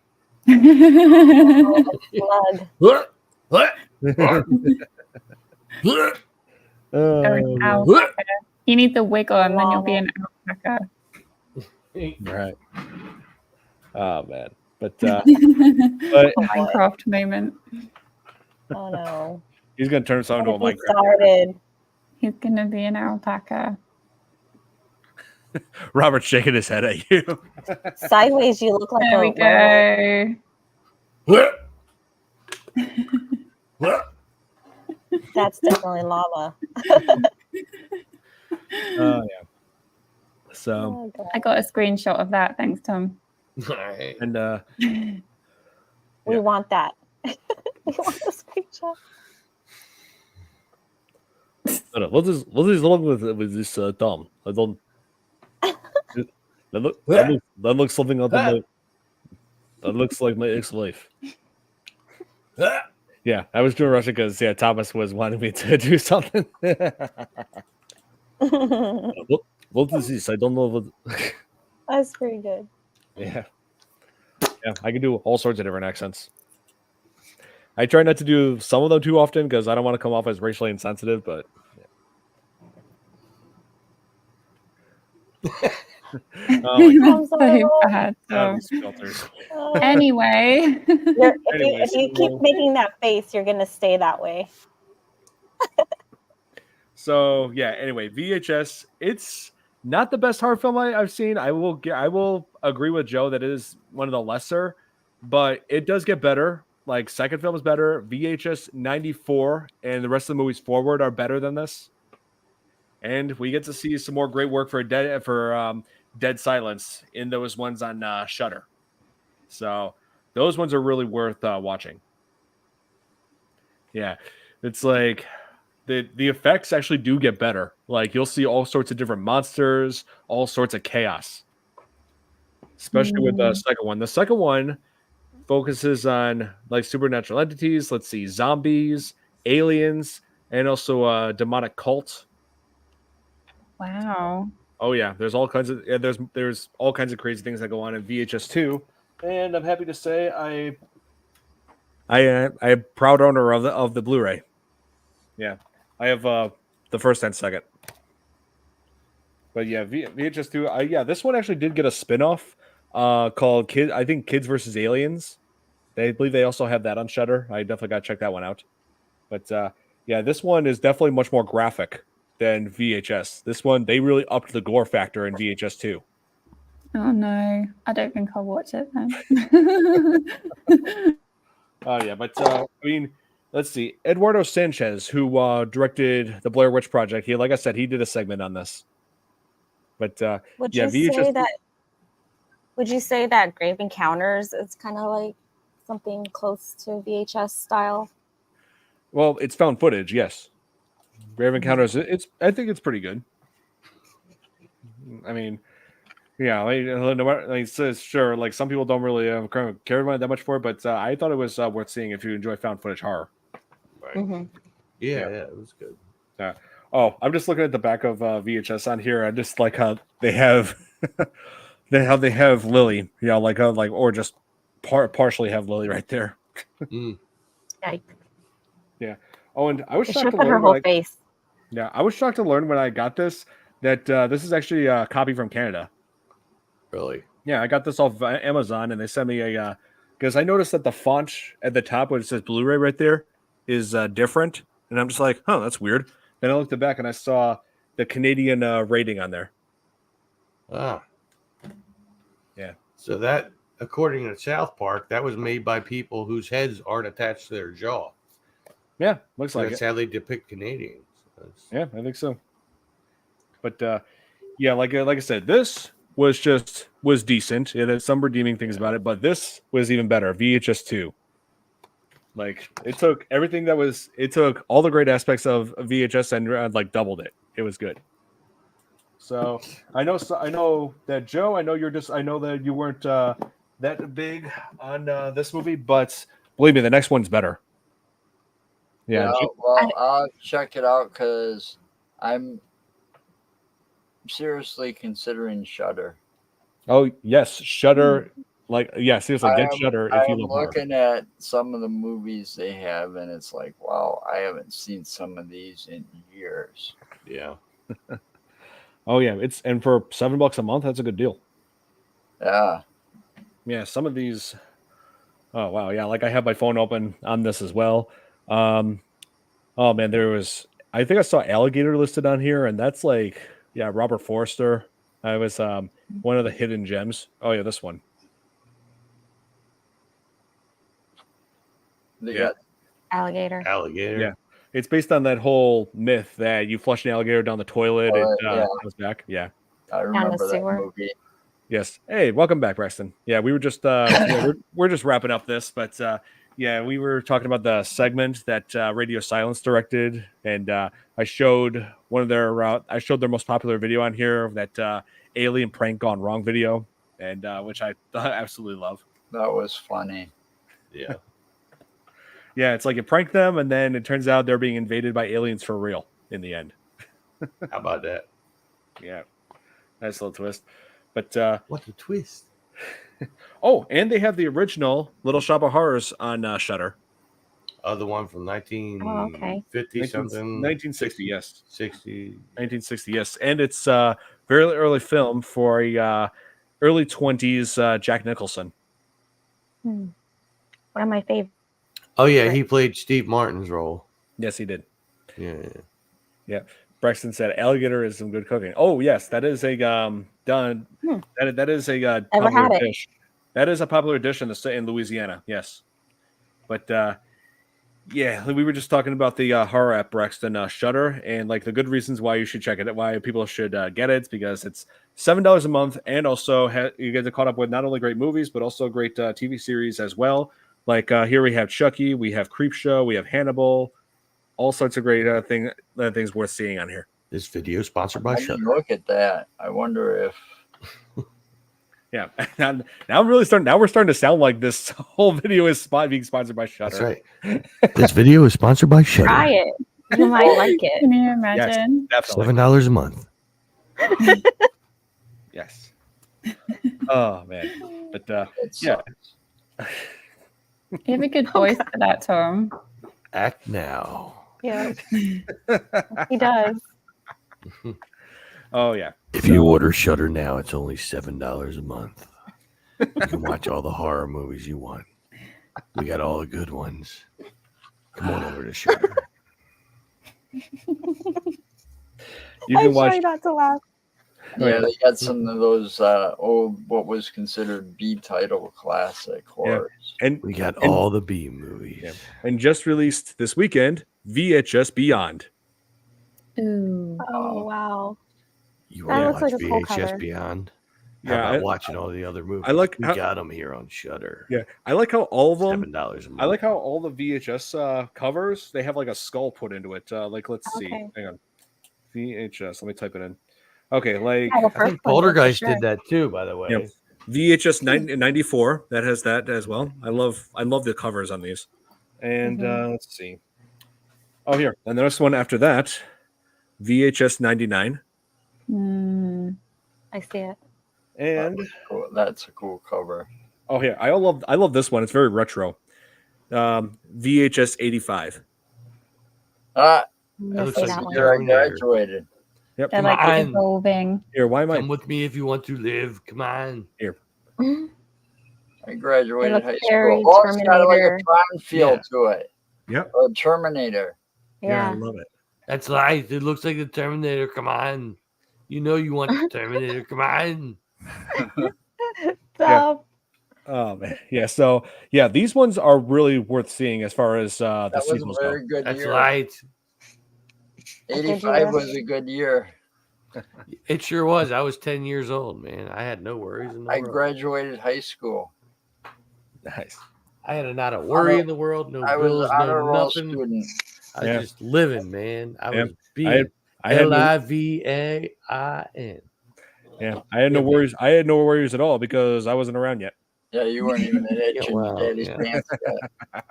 Blood. What? What? Or an alpaca. You need the wiggle, and then you'll be an alpaca. Right. Oh man. But Minecraft moment. Oh no. he's gonna turn himself into a What if he Minecraft. started? He's gonna be an alpaca. Robert's shaking his head at you. Sideways, you look like There we a go. What? That's definitely lava. Oh yeah. So Oh, God. I got a screenshot of that. Thanks, Tom. Right. and We want that. We want the screenshot. What is wrong with this Tom? I don't. That looks something out of my. That looks like my ex-wife. yeah, I was doing Russian because Thomas was wanting me to do something. What is this? I don't know what. That's pretty good. Yeah, I can do all sorts of different accents. I try not to do some of them too often because I don't want to come off as racially insensitive, but. Oh my I'm sorry. So bad. God, So, these filters. anyway, If you keep so- making that face, you're gonna stay that way. So yeah. Anyway, VHS. It's not the best horror film I've seen. I will agree with Joe that it is one of the lesser, but it does get better. Like second film is better. VHS 94 and the rest of the movies forward are better than this. And we get to see some more great work for Dead Silence in those ones on Shudder. So those ones are really worth watching. Yeah, it's like the effects actually do get better. Like you'll see all sorts of different monsters, all sorts of chaos. Especially with the second one. The second one focuses on like supernatural entities. Let's see, zombies, aliens, and also a demonic cult. wow. Oh yeah, there's all kinds of there's all kinds of crazy things that go on in VHS 2, and I'm happy to say I am a proud owner of the Blu-ray. Yeah, I have the first and second. But yeah, VHS 2. Yeah, this one actually did get a spin-off called Kids versus Aliens. I believe they also have that on Shudder. I definitely got to check that one out. But yeah, this one is definitely much more graphic than VHS. This one, they really upped the gore factor in VHS 2. Oh no, I don't think I'll watch it then. Oh yeah, but I mean, let's see. Eduardo Sanchez, who directed the Blair Witch Project, like I said, he did a segment on this. But Would yeah, you VHS. say that? Would you say that Grave Encounters is kind of like something close to VHS style? Well, it's found footage, yes. Grave Encounters. I think it's pretty good. I mean, yeah, like says sure. Like some people don't really care about it that much for it, but I thought it was worth seeing if you enjoy found footage horror. Right. Mm-hmm. Yeah, it was good. Oh, I'm just looking at the back of VHS on here. I just like how they have they have Lily, or just partially have Lily right there. Yikes. Yeah. Oh, and I was They shocked should to put her learn. whole face. Yeah, I was shocked to learn when I got this that this is actually a copy from Canada. Really? Yeah, I got this off Amazon, and they sent me a because I noticed that the font at the top where it says Blu-ray right there is different, and I'm just like, oh, that's weird. Then I looked at the back and I saw the Canadian rating on there. Ah. Yeah. So that, according to South Park, that was made by people whose heads aren't attached to their jaw. Yeah, looks So like that's it. how they depict Canadians. Yeah, I think so. But yeah, like I said, this was decent. It had some redeeming things about it, but this was even better. VHS 2. Like it took everything it took all the great aspects of VHS and like doubled it. It was good. So I know that Joe. I know that you weren't that big on this movie, but believe me, the next one's better. Yeah. Well, I'll check it out because I'm seriously considering Shudder. Oh yes, Shudder. Like yeah, seriously, get Shudder if you I'm love horror. looking at some of the movies they have, and it's like, wow, I haven't seen some of these in years. Yeah. Oh yeah, and for $7 a month, that's a good deal. Yeah. Yeah, some of these. Oh wow, yeah. Like I have my phone open on this as well. Oh man, I think I saw Alligator listed on here, and that's like Robert Forster. I was one of the hidden gems. Oh yeah, this one. Alligator. Yeah, it's based on that whole myth that you flush an alligator down the toilet, it comes back. Yeah, I remember that movie. Yes. Hey, welcome back, Preston. Yeah, we were just we're just wrapping up this, but yeah, we were talking about the segment that Radio Silence directed, and I showed their most popular video on here, that alien prank gone wrong video, and which I absolutely love. That was funny. Yeah. Yeah, it's like you prank them, and then it turns out they're being invaded by aliens for real in the end. How about that? Yeah, nice little twist. But what a twist! Oh, and they have the original Little Shop of Horrors on Shudder. The one from 1950 something, 1960, yes, 1960, yes, and it's very early film for a early 20s Jack Nicholson. One of my favorites. Oh yeah, he played Steve Martin's role. Yes, he did. Yeah. Braxton said alligator is some good cooking. Oh yes, that is a done. That is a popular dish. That is a popular dish in Louisiana. Yes, but yeah, we were just talking about the horror app Braxton Shudder, and like the good reasons why you should check it, why people should get it, because it's $7 a month, and also you get caught up with not only great movies but also great TV series as well. Like here we have Chucky, we have Creepshow, we have Hannibal, all sorts of great things worth seeing on here. This video is sponsored by Shudder. Look at that. I wonder if. Yeah, now we're starting to sound like this whole video is being sponsored by Shudder. That's right. This video is sponsored by Shudder. Try it. You might like it. Can you imagine? Yes, definitely. $7 a month. Yes. Oh man, but yeah. You have a good voice for that, Tom. Act now. Yeah, he does. Oh yeah. If you order Shudder now, it's only $7 a month. You can watch all the horror movies you want. We got all the good ones. Come on over to Shudder. You can watch. Try not to laugh. Yeah, they got some of those old, what was considered B title classic horrors. Yeah. And we got all the B movies. Yeah. And just released this weekend, VHS Beyond. Ooh. Oh wow. You want to watch VHS Beyond? How about watching all the other movies? We got them here on Shudder. Yeah, I like how all of them $7 a month. I like how all the VHS covers, they have like a skull put into it. Like let's see, hang on, VHS. Let me type it in. Okay, like I think Poltergeist did that too, by the way. Yeah. VHS 94 that has that as well. I love the covers on these. And let's see. Oh, here, and the next one after that, VHS 99. I see it. And that's a cool cover. Oh, here, I love this one. It's very retro. VHS 85. That looks like the year I graduated. Yep. They're Come like on. evolving. Here, why am I? Come with me if you want to live. Come on. I graduated look high very school. Oh, it's got like a Terminator. Tron feel Yeah. to it. Yep. Or Terminator. Yeah, I Yeah. love it. That's right. It looks like the Terminator. Come on. You know you want the Terminator. Come on. Stop. Oh man, yeah. So yeah, these ones are really worth seeing as far as the That was sequels a go. very good That's year. right. 85 was a good year. It sure was. I was 10 years old, man. I had no worries in the I world. graduated high school. Nice. I had not a worry in the world. No I was bills, an no honor roll nothing. student. I was Yeah. just living, man. I Yeah. was being I had no, LIVAIN. yeah, I had no Yeah, worries. I had no worries at all because I wasn't around yet. Yeah, you weren't even an itch Yeah, in your well, daddy's yeah. pants yet.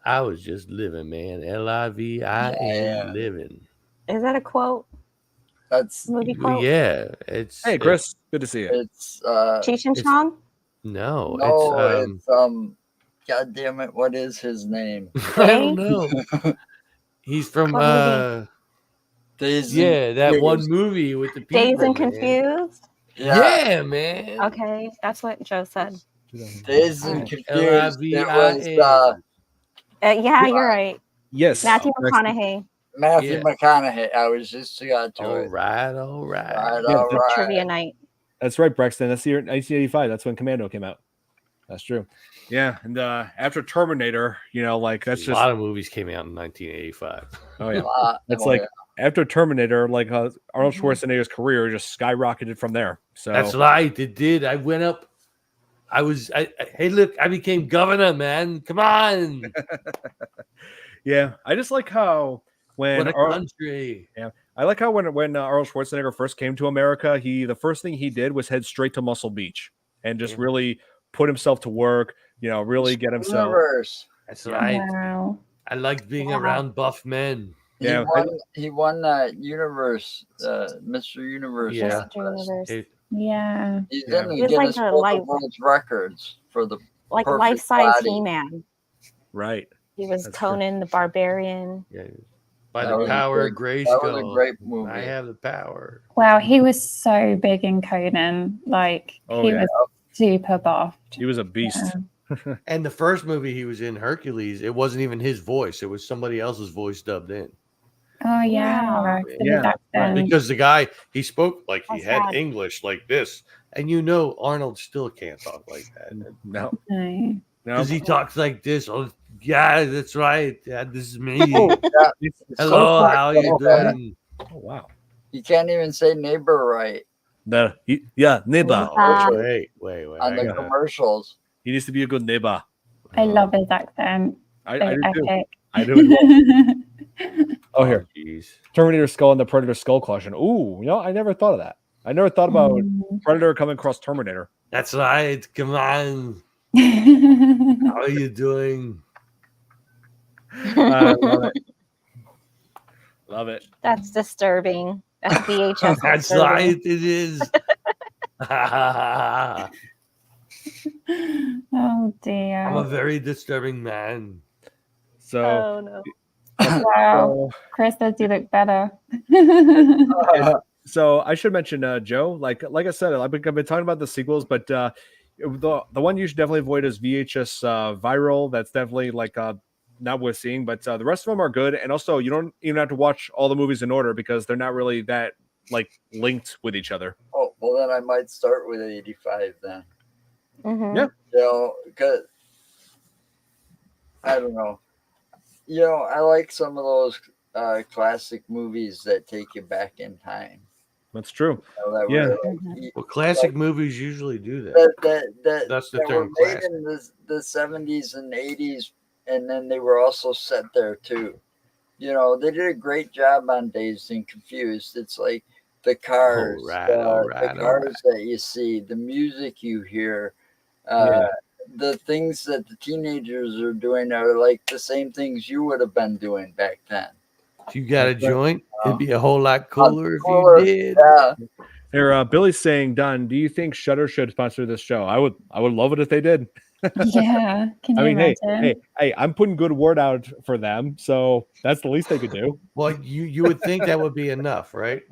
I was just living, man. LIVIN, Yeah. living. Is that a quote? That's Movie Well, quote? yeah, it's Hey, Chris, good to see you. it's Cheech and it's- Chong? no, no, God damn it, what is his name? I don't know. He's from What movie? Days and yeah, that one Confused. movie with the people. Dazed and man. Confused? Yeah, man. Okay, that's what Joe said. Dazed and Confused. It was LIVIN. Yeah, you're right. Yes, Matthew Next- McConaughey. Matthew Yeah. McConaughey. I was just got to All it. right, all right. Right, Yeah, all right. Trivia night. That's right, Brexton. That's the year 1985. That's when Commando came out. That's true. Yeah, and after Terminator, like that's A just lot of movies came out in 1985. oh yeah. That's Oh, like yeah. after Terminator, like Arnold Mhm. Schwarzenegger's career just skyrocketed from there. So That's right. It did. I went up. Hey, look, I became governor, man. Come on. yeah, I just like how when What a country. I like how when Arnold Schwarzenegger first came to America, the first thing he did was head straight to Muscle Beach and just Yeah. really put himself to work. Really get himself. Universe. That's right. Wow. I liked being Wow. around buff men. Yeah, He won that universe, Mr. Universe. Yeah. Mr. Universe. It- Yeah. He's Yeah. in the He was like Guinness the Book life- of World Records for the Like Perfect life-size body. He-Man. Right. He was That's true. Conan the Barbarian. yeah. By That the was a power of great- Grayskull. that was a great movie. I have the power. Wow, he was so big in Conan. Like Oh, he yeah. was super buffed. He was a beast. And the first movie he was in, Hercules, it wasn't even his voice. It was somebody else's voice dubbed in. Oh yeah. Wow. So Yeah, back then. Because the guy, he spoke like he That's had sad. English like this. And Arnold still can't talk like that. No. No. No. Because he talks like this. Oh, yeah, that's right. Yeah, this is me. Yeah, It's Hello, so far- how you bad. doing? Oh wow. you can't even say neighbor right Yeah, neighbor. Wow. Wait. on I the gotta- commercials. He needs to be a good neighbor. I love his accent. I So do too. epic. I do. As well. Oh, here. Jeez. Terminator skull and the Predator skull collection. Ooh, I never thought of that. I never thought about Mm. Predator coming across Terminator. That's right. Come on. How are you doing? I love it. Love it. That's disturbing. That's VHS. That's disturbing. right. It is. I'm Oh dear. a very disturbing man. So, Oh no. Wow. Chris says you look better. so I should mention, Joe. Like I said, I've been talking about the sequels, but the one you should definitely avoid is VHS Viral. That's definitely not worth seeing, but the rest of them are good. And also, you don't even have to watch all the movies in order because they're not really that linked with each other. Oh, well, then I might start with 85 then. Mhm. Yeah. Because I don't know. I like some of those classic movies that take you back in time. That's true. That Yeah. were, Mhm. Well, classic movies usually do that. That's the that term, were made classic. in the 70s and 80s, and then they were also set there too. They did a great job on Dazed and Confused. It's like the cars, All the right. cars that you see, the music you hear, the things that the teenagers are doing are like the same things you would have been doing back then. If you got a That's right. joint, it'd be a whole lot cooler Cooler, if you did. Yeah. Here, Billy's saying, Don, do you think Shudder should sponsor this show? I would love it if they did. Yeah. Can you I mean, imagine? hey, I'm putting good word out for them, so that's the least they could do. Well, you would think that would be enough, right?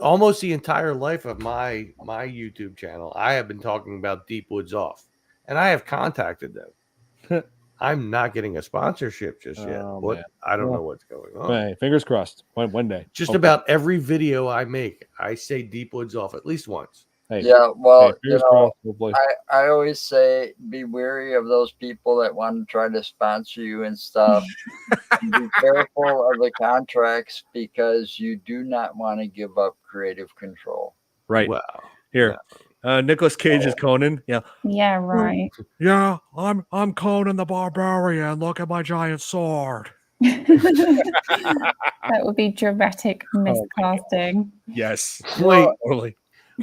Almost the entire life of my YouTube channel, I have been talking about Deep Woods Off, and I have contacted them. I'm not getting a sponsorship just yet. Oh, What man. I don't Well, know what's going on. Hey, fingers crossed. One day. Just hopefully. about every video I make, I say Deep Woods Off at least once. Hey, Yeah, well, fingers crossed. Hopefully. I always say be wary of those people that want to try to sponsor you and stuff. Be careful of the contracts because you do not want to give up creative control. Right. Wow. Here. Nicolas Cage is Conan. Yeah. Yeah, right. Yeah, I'm Conan the Barbarian. Look at my giant sword. That would be dramatic miscasting. Yes. Wait, Totally.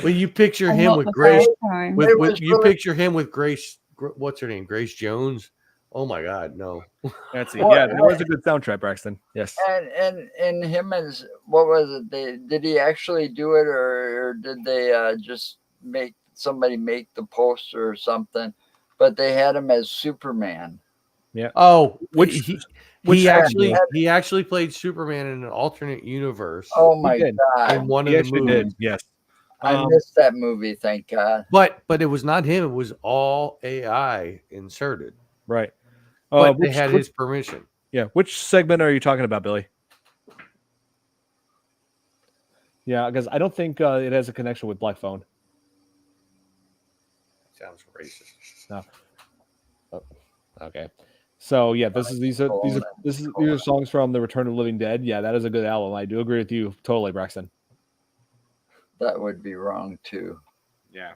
when you picture And him not with the Grace, first time. It was you really- picture him with Grace. What's her name? Grace Jones. Oh my God, no. That's it. What- Yeah, that was a good soundtrack, Braxton. Yes. And him as what was it? Did he actually do it or did they just make somebody make the poster or something? But they had him as Superman. Oh, Which he actually- actually played Superman in an alternate universe. Oh my did. in god! one He of the actually movies. did. Yes. I missed that movie. Thank God. But it was not him. It was all AI inserted. Right. But they had his permission. Yeah. Which segment are you talking about, Billy? Yeah, because I don't think it has a connection with Black Phone. Sounds racist. No. Oh, okay. So yeah, these are songs from the Return of the Living Dead. Yeah, that is a good album. I do agree with you totally, Braxton. That would be wrong too. Yeah.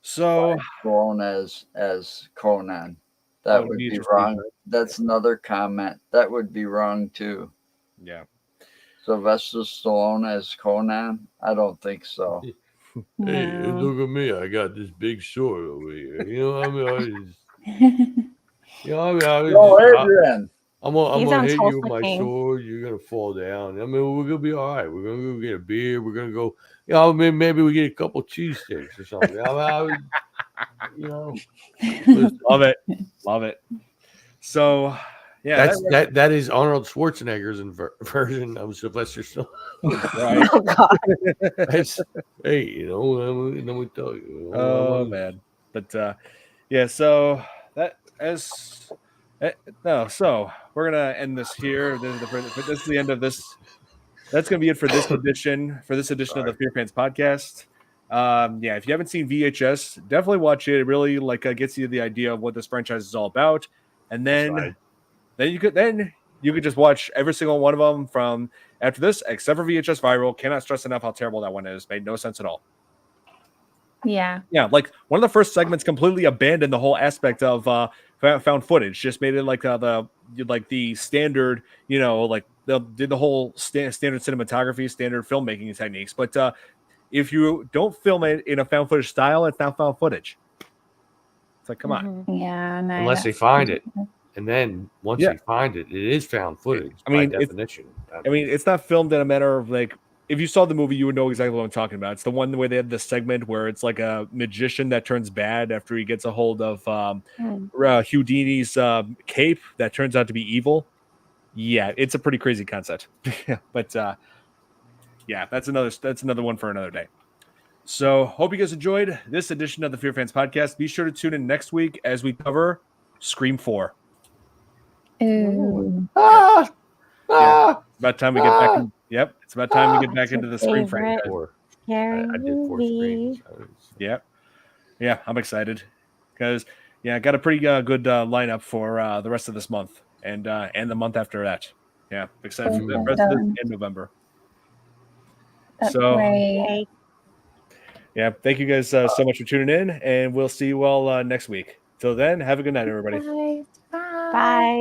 So Known as Conan. That would be wrong. That's another comment. That would be wrong too. yeah. Sylvester Stallone as Conan? I don't think so. Hey, No. look at me! I got this big sword over here. You know, I mean, Yo, Adrian. I'm He's gonna on hit you Tulsa with my King. sword. You're gonna fall down. I mean, we're gonna be all right. We're gonna go get a beer. We're gonna go. You know, maybe we get a couple cheesesteaks or something. You know, Love it. Love it. So yeah, that is Arnold Schwarzenegger's version of Sylvester Stallone. right. Oh God. Hey, you know, let me tell you. Oh man. But yeah, so that so we're gonna end this here. This is the end of this. That's gonna be it for this edition. For this edition of the FearFans Podcast. Yeah, if you haven't seen VHS, definitely watch it. It really gets you the idea of what this franchise is all about, and then you could just watch every single one of them from after this, except for VHS Viral. Cannot stress enough how terrible that one is. Made no sense at all. Yeah. Yeah, like one of the first segments completely abandoned the whole aspect of found footage. Just made it like the standard, you know, like they did the whole standard cinematography, standard filmmaking techniques. But if you don't film it in a found footage style, it's not found footage. It's like, come on. Yeah. No. Unless they find it, and then once they find it, it is found footage. I mean, by definition. It's not filmed in a manner of like. If you saw the movie, you would know exactly what I'm talking about. It's the one where they had this segment where it's like a magician that turns bad after he gets a hold of Houdini's cape that turns out to be evil. Yeah, it's a pretty crazy concept. But yeah, that's another one for another day. So hope you guys enjoyed this edition of the FearFans Podcast. Be sure to tune in next week as we cover Scream 4. Ooh. Yeah, it's about time we get back in. Yep, it's about time we get back into the Scream favorite. franchise. Scary I did 4 movie. screens. Yeah, I'm excited because I got a pretty good lineup for the rest of this month and the month after that. Yeah, excited for the rest of this in November. That's So great. yeah, thank you guys so much for tuning in, and we'll see you all next week. Till then, have a good night, everybody. Bye. Bye. Bye.